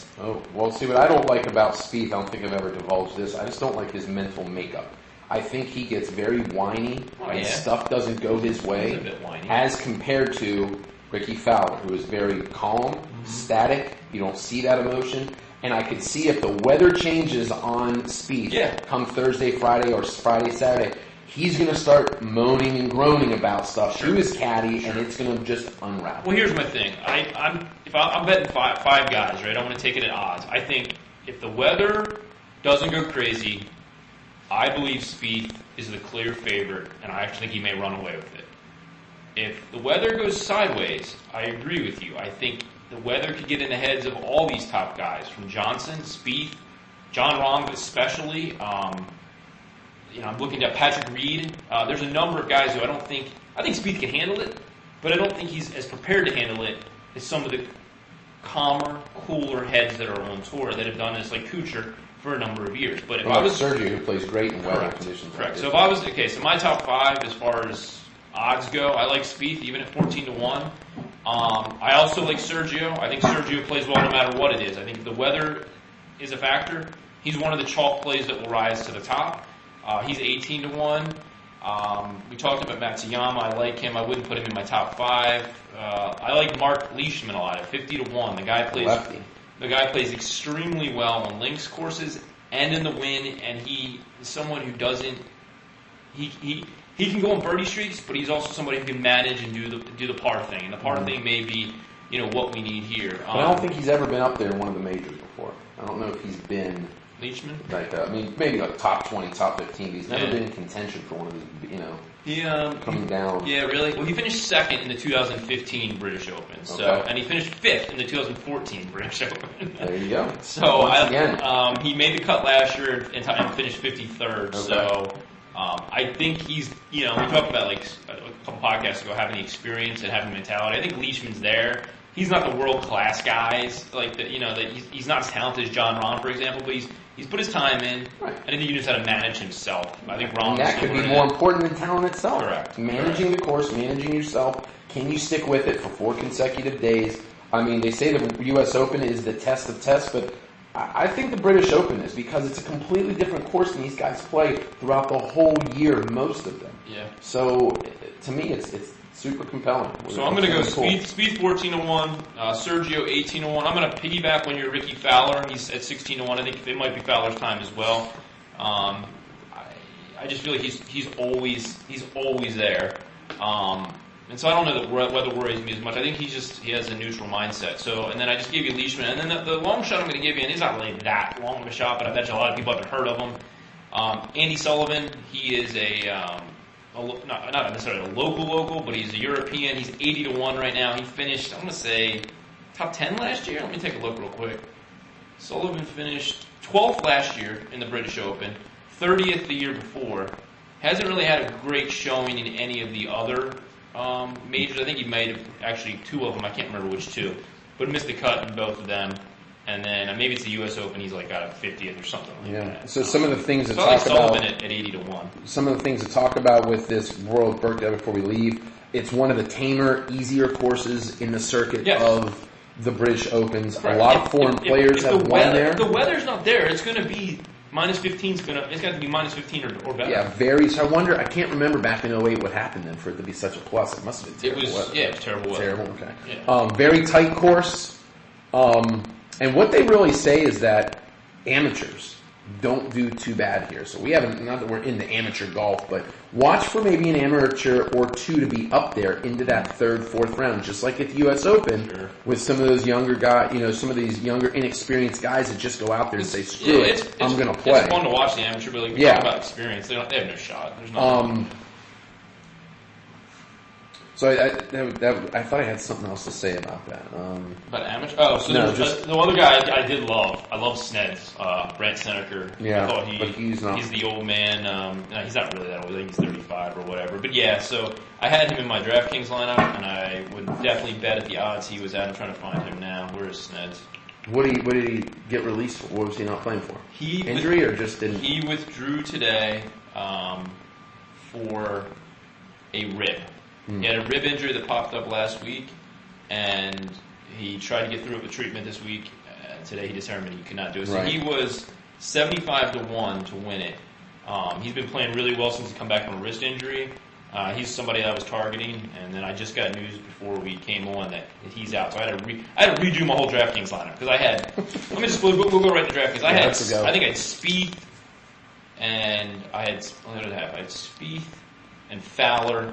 See, what I don't like about Spieth, I don't think I've ever divulged this, I just don't like his mental makeup. I think he gets very whiny and stuff doesn't go his way, He's a bit whiny. as compared to Ricky Fowler, who is very calm, static. You don't see that emotion. And I could see if the weather changes on Spieth come Thursday, Friday, or Friday, Saturday, he's going to start moaning and groaning about stuff to his caddy, and it's going to just unravel. Well, here's my thing. I'm betting five guys, right? I want to take it at odds. I think if the weather doesn't go crazy, I believe Spieth is the clear favorite, and I actually think he may run away with it. If the weather goes sideways, I agree with you. I think the weather could get in the heads of all these top guys, from Johnson, Spieth, Jon Rahm especially. I'm looking at Patrick Reed. There's a number of guys who I think Spieth can handle it, but I don't think he's as prepared to handle it as some of the calmer, cooler heads that are on tour that have done this, like Kuchar, for a number of years. But if I was Sergio, who plays great in weather conditions. Correct. So if I was so my top 5 as far as odds go, I like Spieth even at 14-1. I also like Sergio. I think Sergio plays well no matter what it is. I think if the weather is a factor, he's one of the chalk plays that will rise to the top. He's 18-1. We talked about Matsuyama. I like him. I wouldn't put him in my top 5. I like Mark Leishman a lot at 50-1. The guy plays lefty. The guy plays extremely well on links courses and in the wind, and he is someone who doesn't. He can go on birdie streaks, but he's also somebody who can manage and do the par thing. And the par thing may be what we need here. But I don't think he's ever been up there in one of the majors before. I don't know if he's been. Leishman? Maybe like top 20, top 15, but he's never been in contention for one of these, coming down. Yeah, really? Well, he finished second in the 2015 British Open, and he finished 5th in the 2014 British Open. There you go. So, he made the cut last year and finished 53rd, so I think he's, we talked about like a couple podcasts ago having the experience and having the mentality. I think Leishman's there. He's not the world-class guys, he's not as talented as Jon Rahm, for example, but he's put his time in, and I think he knows how to manage himself. I think Rahm that could be more important than talent itself. Correct. Managing the course, managing yourself. Can you stick with it for 4 consecutive days? I mean, they say the U.S. Open is the test of tests, but I think the British Open is, because it's a completely different course than these guys play throughout the whole year, most of them. Yeah. So, to me, it's super compelling. So I'm going to go Spieth 14-1, Sergio 18-1. I'm going to piggyback on your Ricky Fowler. He's at 16-1. I think it might be Fowler's time as well. I just feel like he's always there. And so I don't know that weather worries me as much. I think he has a neutral mindset. So, and then I just gave you Leishman, and then the long shot I'm going to give you, and it's not really that long of a shot, but I bet you a lot of people haven't heard of him. Andy Sullivan, he is a not necessarily a local, but he's a European. He's 80-1 right now. He finished, I'm going to say, top 10 last year. Let me take a look real quick. Sullivan finished 12th last year in the British Open, 30th the year before. Hasn't really had a great showing in any of the other majors. I think he made actually 2 of them. I can't remember which 2, but missed the cut in both of them. And then maybe it's the U.S. Open. He's like got a 50th or something like that. So some of the things to so I like talk about. Sullivan at 80-1. Some of the things to talk about with this Royal Birkdale before we leave. It's one of the tamer, easier courses in the circuit of the British Opens. Right. A lot of foreign players have won there. If the weather's not there, it's going to be minus 15. It's got to be minus 15 or better. Yeah, very. So I wonder. I can't remember back in 2008 what happened then for it to be such a plus. It must have been terrible weather. Yeah, it was terrible weather. Terrible. Okay. Yeah. Very tight course. And what they really say is that amateurs don't do too bad here. So we haven't, not that we're into amateur golf, but watch for maybe an amateur or 2 to be up there into that 3rd, 4th round, just like at the U.S. Open with some of those younger guys, some of these younger, inexperienced guys that just go out there and say, screw it, I'm going to play. It's fun to watch the amateur, but like, talk about experience. They have no shot. There's no So I thought I had something else to say about that. About amateur? Oh, so no, the other guy I did love. I love Sneds, Brandt Snedeker. Yeah, I thought but he's not. He's the old man. No, he's not really that old. I think he's 35 or whatever. But yeah, so I had him in my DraftKings lineup, and I would definitely bet at the odds he was at. I'm trying to find him now. Where is Sneds? What did he get released for? What was he not playing for? Injury or just didn't? He withdrew today for a rib. He had a rib injury that popped up last week, and he tried to get through it with treatment this week. Today he determined he could not do it. So he was 75-1 to win it. He's been playing really well since he come back from a wrist injury. He's somebody that I was targeting, and then I just got news before we came on that he's out. So I had to redo my whole DraftKings lineup because I had. We'll go right to DraftKings. I think I had Spieth, and I had Spieth and Fowler.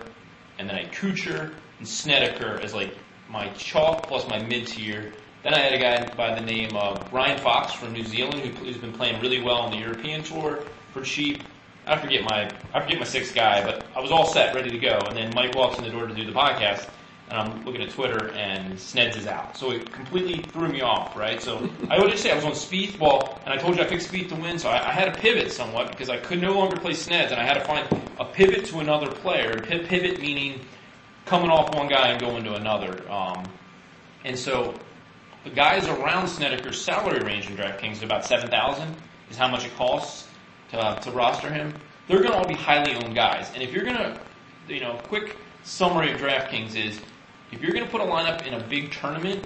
And then I had Kuchar and Snedeker as like my chalk plus my mid-tier. Then I had a guy by the name of Ryan Fox from New Zealand who's been playing really well on the European Tour for cheap. I forget my 6th guy, but I was all set, ready to go. And then Mike walks in the door to do the podcast, and I'm looking at Twitter, and Sneds is out. So it completely threw me off, right? So I would just say I was on Spieth, and I told you I picked Spieth to win, so I had to pivot somewhat because I could no longer play Sneds, and I had to find a pivot to another player. Pivot meaning coming off one guy and going to another. And so the guys around Snedeker's salary range in DraftKings is about $7,000 is how much it costs to roster him. They're going to all be highly owned guys. And if you're going to, quick summary of DraftKings is, if you're going to put a lineup in a big tournament,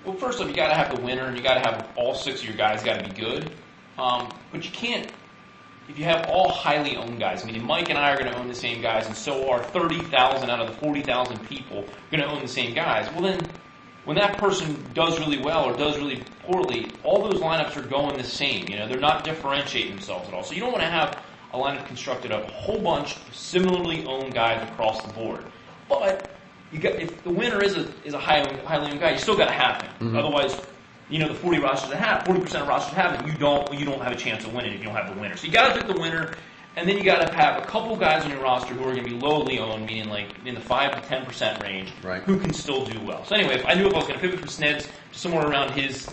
well, first off, you got to have the winner, and you got to have all 6 of your guys got to be good. But you can't, if you have all highly owned guys, meaning Mike and I are going to own the same guys, and so are 30,000 out of the 40,000 people going to own the same guys. Well, then, when that person does really well or does really poorly, all those lineups are going the same. They're not differentiating themselves at all. So you don't want to have a lineup constructed of a whole bunch of similarly owned guys across the board. But if the winner is a highly owned guy, you still got to have him. Mm-hmm. Otherwise, the 40% of rosters have him. You don't have a chance of winning if you don't have the winner. So you got to pick the winner, and then you got to have a couple guys on your roster who are going to be lowly owned, meaning like in the 5 to 10% range, who can still do well. So anyway, I knew if I was going to pivot from Sneds to somewhere around his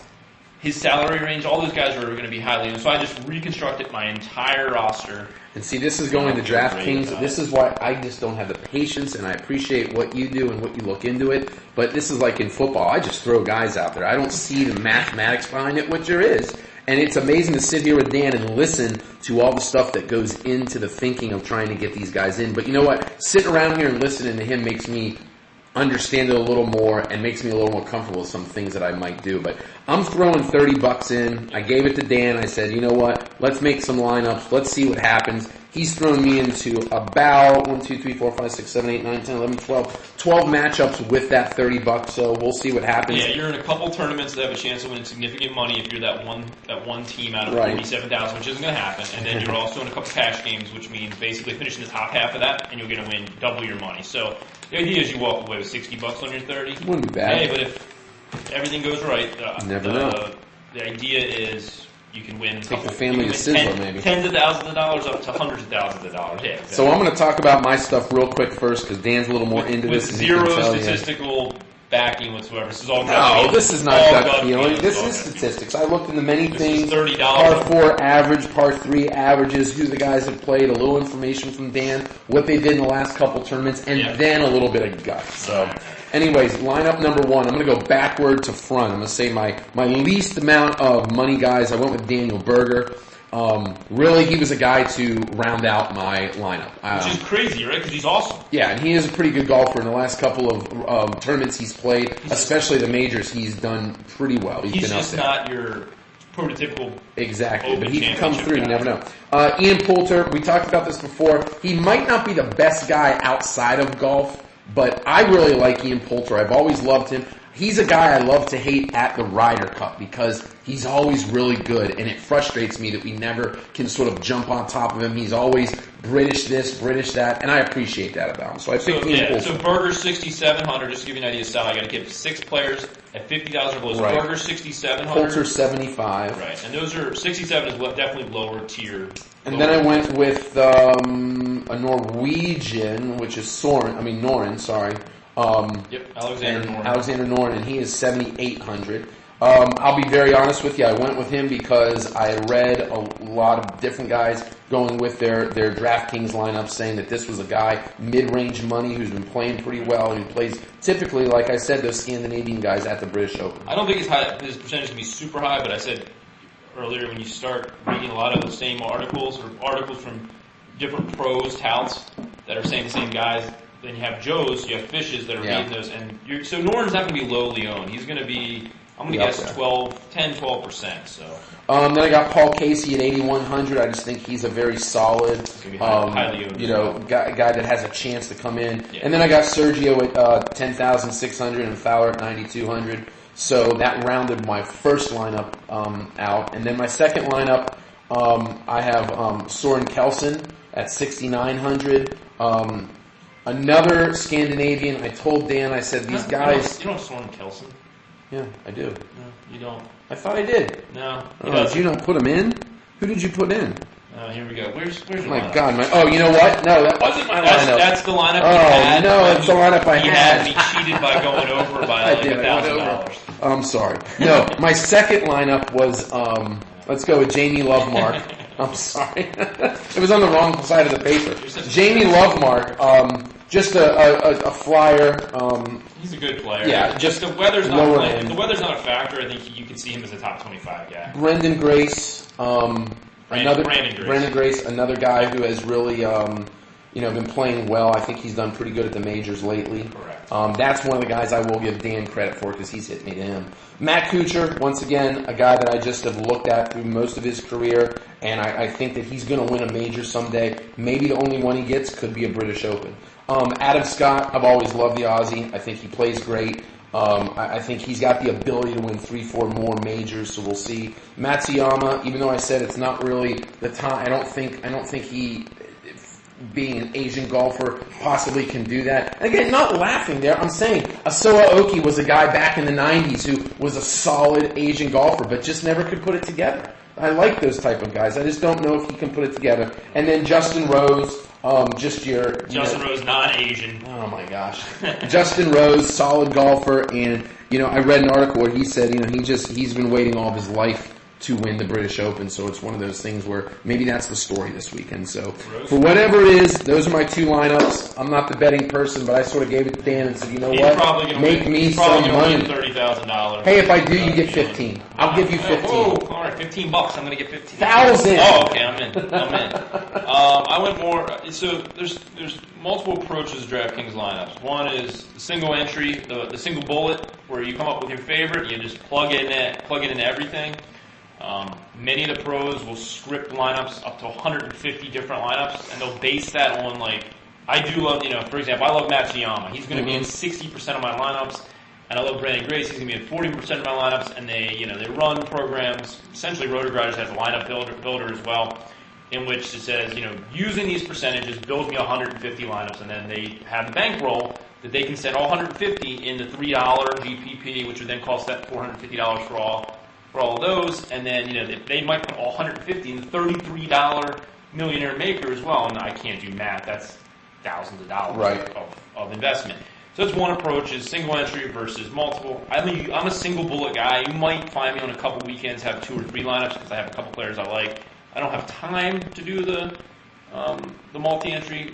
salary range, all those guys are going to be highly owned. So I just reconstructed my entire roster. And see, this is going to DraftKings. This is why I just don't have the patience, and I appreciate what you do and what you look into it. But this is like in football. I just throw guys out there. I don't see the mathematics behind it, which there is. And it's amazing to sit here with Dan and listen to all the stuff that goes into the thinking of trying to get these guys in. But you know what? Sitting around here and listening to him makes me understand it a little more and makes me a little more comfortable with some things that I might do. But I'm throwing $30 in. I gave it to Dan. I said, you know what? Let's make some lineups. Let's see what happens. He's thrown me into about 1, 2, 3, 4, 5, 6, 7, 8, 9, 10, 11, 12 matchups with that $30. So we'll see what happens. Yeah, you're in a couple tournaments that have a chance of winning significant money if you're that one team out of 47,000, which isn't going to happen. And then you're also in a couple cash games, which means basically finishing the top half of that, and you're going to win double your money. So the idea is you walk away with $60 on your 30. Wouldn't be bad. Hey, but if everything goes right, never know. The idea is you can win. Take the family to Sizzler, maybe. Tens of thousands of dollars up to hundreds of thousands of dollars. Yeah. Exactly. So I'm going to talk about my stuff real quick first because Dan's a little more into with this. With zero statistical backing whatsoever. This is all no, this is not gut feeling. This is statistics. I looked into many things. $30. Par 4 average, par 3 averages, who the guys have played, a little information from Dan, what they did in the last couple tournaments, and then a little bit of gut. So, anyways, lineup number 1. I'm going to go backward to front. I'm going to say my least amount of money guys. I went with Daniel Berger. Really, he was a guy to round out my lineup. Which is crazy, right? Because he's awesome. Yeah, and he is a pretty good golfer. In the last couple of tournaments he's played, especially the majors, he's done pretty well. He's been just up there. Not your prototypical. Exactly, but he can come through. You never know. Ian Poulter, we talked about this before. He might not be the best guy outside of golf, but I really like Ian Poulter. I've always loved him. He's a guy I love to hate at the Ryder Cup because he's always really good, and it frustrates me that we never can sort of jump on top of him. He's always British this, British that, and I appreciate that about him. So I picked Ian Poulter. So Berger's 6,700. Just to give you an idea of style, I got to give 6 players at 50,000 below. So Right. Berger's 6,700. Poulter 75. Right, and those are 67 is definitely lower tier. And then I went with a Norwegian, which is Noren, sorry. Alexander Noren, and he is 7,800. I'll be very honest with you. I went with him because I read a lot of different guys going with their DraftKings lineup saying that this was a guy mid-range money who's been playing pretty well and who plays typically, like I said, those Scandinavian guys at the British Open. I don't think his percentage can be super high, but I said earlier when you start reading a lot of the same articles or articles from different pros, touts that are saying the same guys. Then you have Joe's, you have Fishes that are reading those, and so Noren's not going to be lowly owned. He's going to be, I'm going to guess 10-12%. So. Then I got Paul Casey at 8,100. I just think he's a very solid, highly owned guy that has a chance to come in. Yeah. And then I got Sergio at 10,600 and Fowler at 9,200. So that rounded my first lineup out. And then my second lineup, I have Soren Kelsen at 6,900. Another Scandinavian. I told Dan, I said, these guys... You don't have Soren Kelsen? Yeah, I do. No, you don't. I thought I did. No. Did you not put him in? Who did you put in? Here we go. Where's your lineup? God, you know what? No, that wasn't my lineup. That's the lineup you had. No, that's the lineup I had. He cheated by going over by like $1,000. I'm sorry. No, my second lineup was, let's go with Jamie Lovemark. I'm sorry. It was on the wrong side of the paper. Jamie Lovemark, just a flyer. He's a good player. Yeah, just the weather's not playing. If the weather's not a factor, I think you can see him as a top 25 guy. Brendan Grace, Brandon Grace, another guy who has really, been playing well. I think he's done pretty good at the majors lately. Correct. That's one of the guys I will give Dan credit for because he's hit me to him. Matt Kuchar, once again, a guy that I just have looked at through most of his career, and I think that he's going to win a major someday. Maybe the only one he gets could be a British Open. Adam Scott, I've always loved the Aussie. I think he plays great. I think he's got the ability to win 3-4 more majors, so we'll see. Matsuyama, even though I said it's not really the time, I don't think he, being an Asian golfer, possibly can do that. And again, not laughing there, I'm saying Asoa Oki was a guy back in the 90s who was a solid Asian golfer, but just never could put it together. I like those type of guys. I just don't know if he can put it together. And then Justin Rose, Justin Rose, non-Asian. Oh my gosh. Justin Rose, solid golfer, and I read an article where he said, he's been waiting all of his life to win the British Open, so it's one of those things where maybe that's the story this weekend. So for whatever it is, those are my two lineups. I'm not the betting person, but I sort of gave it to Dan and said, you know what? Make me some money. $30,000. Hey, if I do, you get 15. I'll give you 15. Oh, all right, $15. I'm going to get 15. 1,000. Oh, okay, I'm in. I went more. So there's multiple approaches to DraftKings lineups. One is the single entry, the single bullet, where you come up with your favorite, you just plug it into everything. Many of the pros will script lineups up to 150 different lineups, and they'll base that on I do love, for example, I love Matsuyama. He's going to be in 60% of my lineups, and I love Brandon Grace. He's going to be in 40% of my lineups, and they run programs. Essentially, RotoGrinders has a lineup builder as well, in which it says, using these percentages builds me 150 lineups, and then they have the bankroll that they can send all 150 in the $3 GPP, which would then cost that $450 for all for all of those, and then they might put all 150 in the $33 Millionaire Maker as well. And I can't do math; that's thousands of dollars of investment. So that's one approach: is single entry versus multiple. I'm a single bullet guy. You might find me on a couple weekends have 2 or 3 lineups because I have a couple players I like. I don't have time to do the multi-entry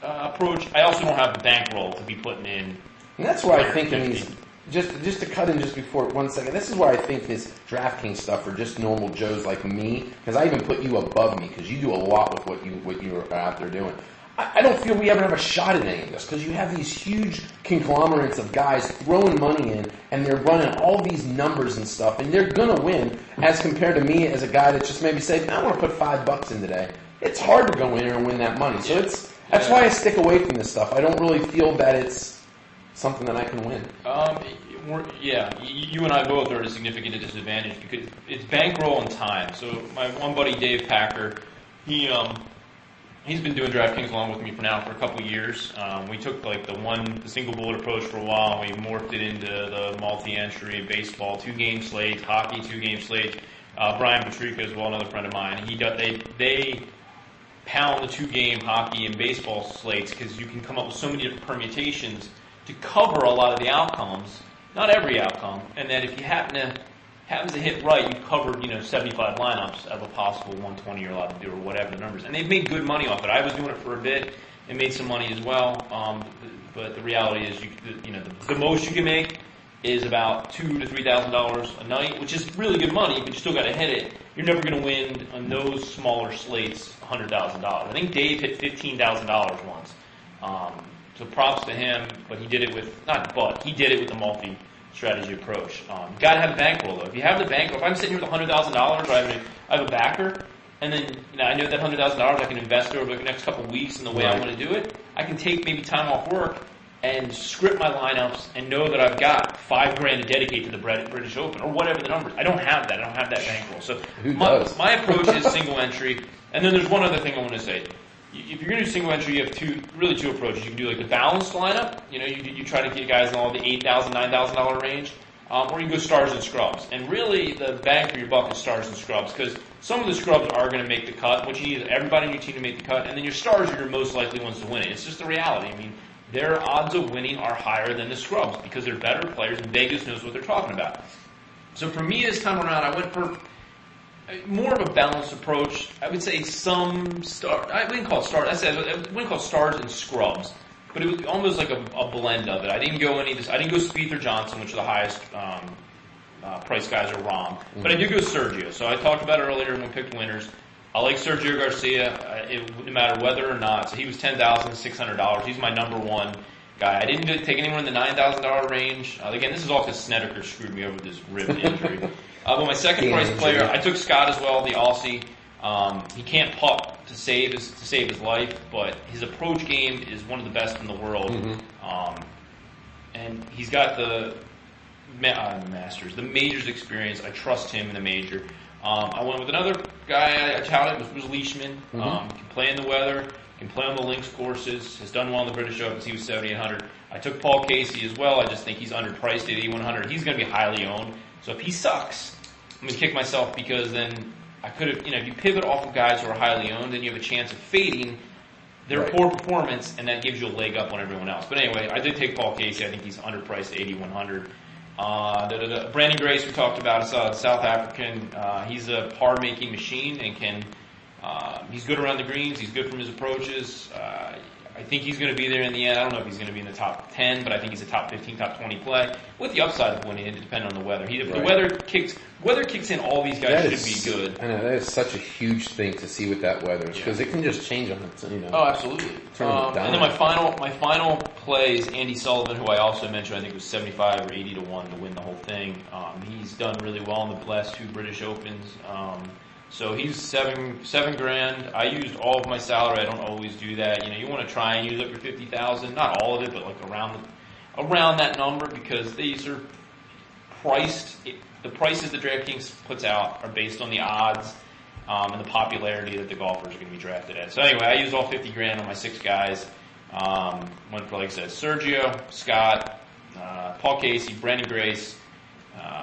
approach. I also don't have the bankroll to be putting in. And that's why I think in these, just to cut in just before 1 second, this is why I think this DraftKings stuff for just normal Joes like me, because I even put you above me because you do a lot with what you are out there doing. I don't feel we ever have a shot at any of this because you have these huge conglomerates of guys throwing money in and they're running all these numbers and stuff and they're going to win as compared to me as a guy that just maybe say, I want to put $5 in today. It's hard to go in there and win that money. So that's why I stick away from this stuff. I don't really feel that it's something that I can win. You and I both are at a significant disadvantage because it's bankroll and time. So my one buddy Dave Packer, he's been doing DraftKings along with me for a couple of years. We took the single bullet approach for a while, and we morphed it into the multi-entry, baseball, 2-game slates, hockey, 2-game slates. Brian Patrica as well, another friend of mine. They pound the 2-game hockey and baseball slates because you can come up with so many different permutations to cover a lot of the outcomes, not every outcome, and then if you happens to hit right, you've covered 75 lineups of a possible 120 you're allowed to do or whatever the numbers. And they've made good money off it. I was doing it for a bit and made some money as well. But the reality is, the most you can make is about $2,000 to $3,000 a night, which is really good money, but you still got to hit it. You're never going to win on those smaller slates $100,000. I think Dave hit $15,000 once. So props to him, but he did it with the multi-strategy approach. You got to have a bankroll though. If you have the bankroll, if I'm sitting here with $100,000, I have a backer, and then I know that $100,000 I can invest over the next couple of weeks in the way I want to do it. I can take maybe time off work and script my lineups and know that I've got $5,000 to dedicate to the British Open or whatever the numbers. I don't have that. I don't have that bankroll. So my approach is single entry. And then there's one other thing I want to say. If you're going to do single entry, you have two approaches. You can do the balanced lineup. You try to get guys in all the $8,000, $9,000 range, or you can go stars and scrubs. And really, the bang for your buck is stars and scrubs because some of the scrubs are going to make the cut. What you need is everybody on your team to make the cut, and then your stars are your most likely ones to win it. It's just the reality. I mean, their odds of winning are higher than the scrubs because they're better players, and Vegas knows what they're talking about. So for me this time around, I went for more of a balanced approach. I would say some stars. I wouldn't call it stars and scrubs, but it was almost like a blend of it. I didn't go Spieth or Johnson, which are the highest price guys, or Rahm, but I did go Sergio. So I talked about it earlier when we picked winners. I like Sergio Garcia, no matter whether or not. So he was $10,600. He's my number one guy. I didn't take anyone in the $9,000 range. Again, this is all because Snedeker screwed me over with this rib injury. But my second price player, I took Scott as well, the Aussie. He can't putt to save his life, but his approach game is one of the best in the world. And he's got the Masters, the majors experience. I trust him in the major. I went with another guy I touted was Leishman. Can play in the weather, can play on the links courses, has done well in the British Open. He was 7,800. I took Paul Casey as well. I just think he's underpriced at 8,100. He's going to be highly owned. So if he sucks, I'm going to kick myself because then I could have, if you pivot off of guys who are highly owned, then you have a chance of fading their poor performance, and that gives you a leg up on everyone else. But anyway, I did take Paul Casey. I think he's underpriced at 8,100. Brandon Grace, we talked about, South African. He's a par-making machine and he's good around the greens. He's good from his approaches. I think he's going to be there in the end. I don't know if he's going to be in the top 10, but I think he's a top 15, top 20 play with the upside of winning, depending on the weather. If the weather kicks in, all these guys should be good. I know that is such a huge thing to see with that weather because it can just change on its. Oh, absolutely. And then my final play is Andy Sullivan, who I also mentioned. I think was 75 or 80 to 1 to win the whole thing. He's done really well in the last 2 British Opens. So he's $7,000. I used all of my salary. I don't always do that. You want to try and use up your 50,000. Not all of it, but like around that number because these are priced. The prices that DraftKings puts out are based on the odds and the popularity that the golfers are going to be drafted at. So anyway, I used all 50 grand on my 6 guys. Went for, like I said, Sergio, Scott, Paul Casey, Brandon Grace,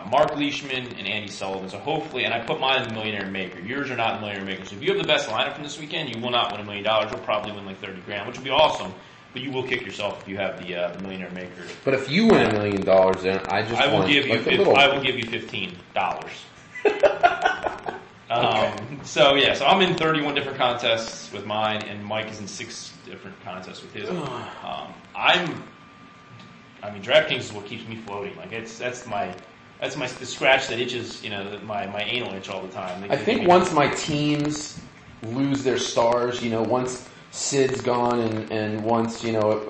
Mark Leishman, and Andy Sullivan. So hopefully, and I put mine in the Millionaire Maker. Yours are not in the Millionaire Maker. So if you have the best lineup from this weekend, you will not win $1 million. You'll probably win like $30,000, which would be awesome. But you will kick yourself if you have the Millionaire Maker. But if you win $1 million, then I will give you $15. So I'm in 31 different contests with mine, and Mike is in 6 different contests with his. DraftKings is what keeps me floating. Like that's the scratch that itches, my anal itch all the time. I think once my teams lose their stars, once Sid's gone and once Gino's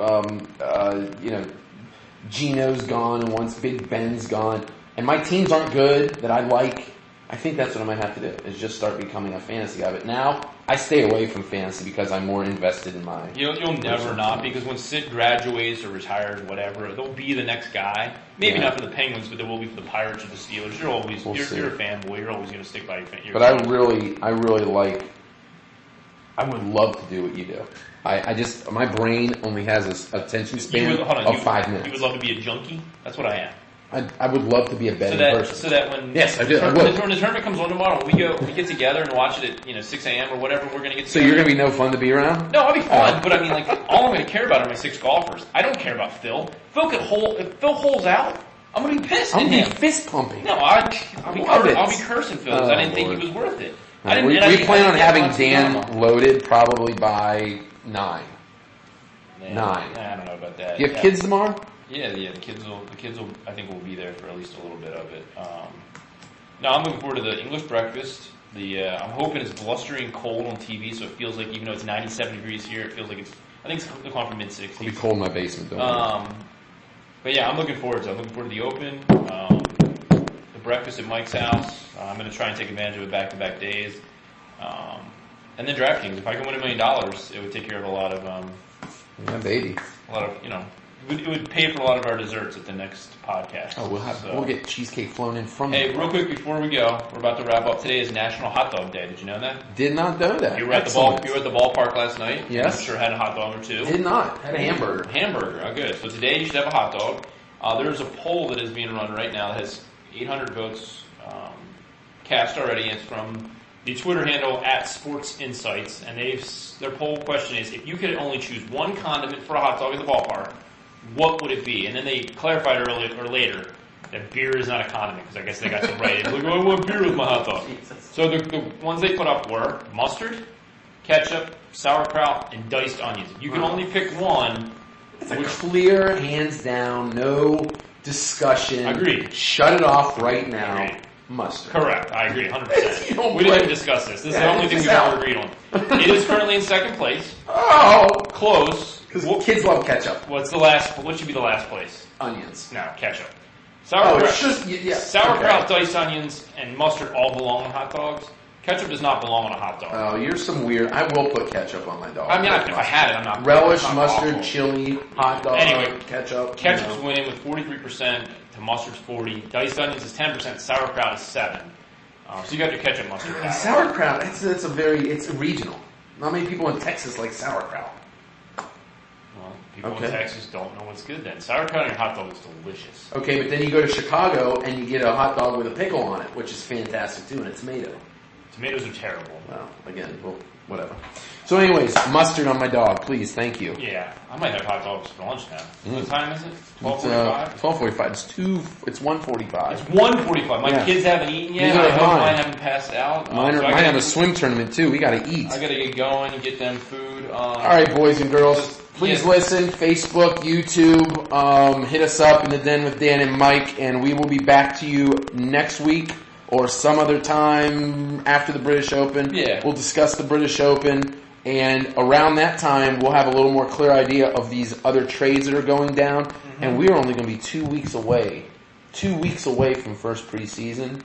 gone and once Big Ben's gone, and my teams aren't good that I like, I think that's what I might have to do, is just start becoming a fantasy guy. But now, I stay away from fantasy because I'm more invested in my... You'll never not, because when Sid graduates or retires, whatever, they'll be the next guy. Maybe not for the Penguins, but they will be for the Pirates or the Steelers. You're a fanboy. You're always going to stick by your fan. But I really like... I would love to do what you do. My brain only has this attention span of 5 minutes. You would love to be a junkie? That's what I am. I would love to be a betting person. So that when yes, I do. When the tournament comes on tomorrow, we get together and watch it at 6 a.m. or whatever. We're gonna get together. So you're gonna be no fun to be around? No, I'll be fun. But I mean, all I'm gonna care about are my 6 golfers. I don't care about Phil. If Phil holes out, I'm gonna be pissed. I'm gonna be fist pumping. No, I'll be cursing Phil because I didn't think he was worth it. We plan on having Dan loaded probably by 9. Man, 9. I don't know about that. Do you have kids tomorrow? Yeah. The kids will. I think will be there for at least a little bit of it. No, I'm looking forward to the English breakfast. I'm hoping it's blustering cold on TV, so it feels like even though it's 97 degrees here, it feels like it's. I think it's going from mid-60s. It'll be cold in my basement, don't But yeah, I'm looking forward to it. I'm looking forward to the Open, the breakfast at Mike's house. I'm going to try and take advantage of it back-to-back days. And then DraftKings. If I can win $1 million, it would take care of a lot of. Yeah, baby. A lot of It would pay for a lot of our desserts at the next podcast. Oh, we'll get cheesecake flown in from. Hey, real quick before we go, we're about to wrap up. Today is National Hot Dog Day. Did you know that? Did not know that. You were at the ballpark last night. Yes. I'm sure had a hot dog or two. Did not. Had a hamburger. Hamburger. Oh, good. So today you should have a hot dog. There's a poll that is being run right now that has 800 votes cast already. It's from the Twitter handle @SportsInsights, and their poll question is: if you could only choose one condiment for a hot dog at the ballpark, what would it be? And then they clarified later that beer is not a condiment, because I guess they got some right. It's like, I want beer with my hot dog. So the ones they put up were mustard, ketchup, sauerkraut, and diced onions. You can only pick one. It's a clear, hands down, no discussion. Agreed. Shut it off right now. Agreed. Mustard. Correct. I agree 100%. We didn't discuss this. This is the only thing we've ever agreed on. It is currently in second place. Oh! Close. Because kids love ketchup. What should be the last place? Onions. No, ketchup. Sauerkraut, it's just, sauerkraut, diced onions, and mustard all belong on hot dogs. Ketchup does not belong on a hot dog. Oh, you're some weird... I will put ketchup on my dog. I mean, if I had it, I'm not... Relish, mustard, chili, hot dog, anyway, ketchup. Ketchup's winning with 43%, to mustard's 40%. Diced onions is 10%, sauerkraut is 7%. So you got your ketchup mustard. Sauerkraut, it's regional. Not many people in Texas like sauerkraut. Well, people in Texas don't know what's good then. Sauerkraut on your hot dog is delicious. Okay, but then you go to Chicago and you get a hot dog with a pickle on it, which is fantastic too, and a tomato. Tomatoes are terrible. Well, again, whatever. So anyways, mustard on my dog, please, thank you. Yeah, I might have hot dogs for lunch now. What time is it? 12:45? 12:45. It's 1:45. It's 1:45. My kids haven't eaten yet. I hope mine haven't passed out. Mine have a swim tournament too. We gotta eat. I gotta get going and get them food. Alright, boys and girls. Please listen, Facebook, YouTube, hit us up in the Den with Dan and Mike, and we will be back to you next week or some other time after the British Open. Yeah. We'll discuss the British Open, and around that time, we'll have a little more clear idea of these other trades that are going down, and we're only going to be 2 weeks away. 2 weeks away from first preseason.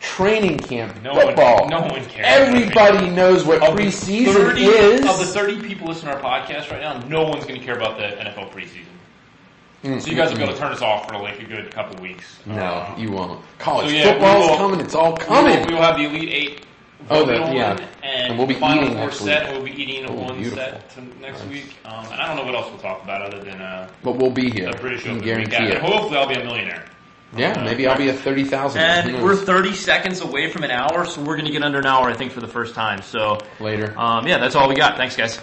Training camp, football. No one cares. Everybody knows what preseason is. Of the 30 people listening to our podcast right now, no one's going to care about the NFL preseason. So you guys will be able to turn us off for like a good couple weeks. No, you won't. College football's coming. It's all coming. We will have the Elite Eight. And we'll be eating next week. We'll be eating one set next week. And I don't know what else we'll talk about other than but we'll be here. The British Open. Guarantee it. And hopefully I'll be a millionaire. Yeah, maybe I'll be at 30,000. And we're 30 seconds away from an hour, so we're going to get under an hour, I think, for the first time. So later. Yeah, that's all we got. Thanks, guys.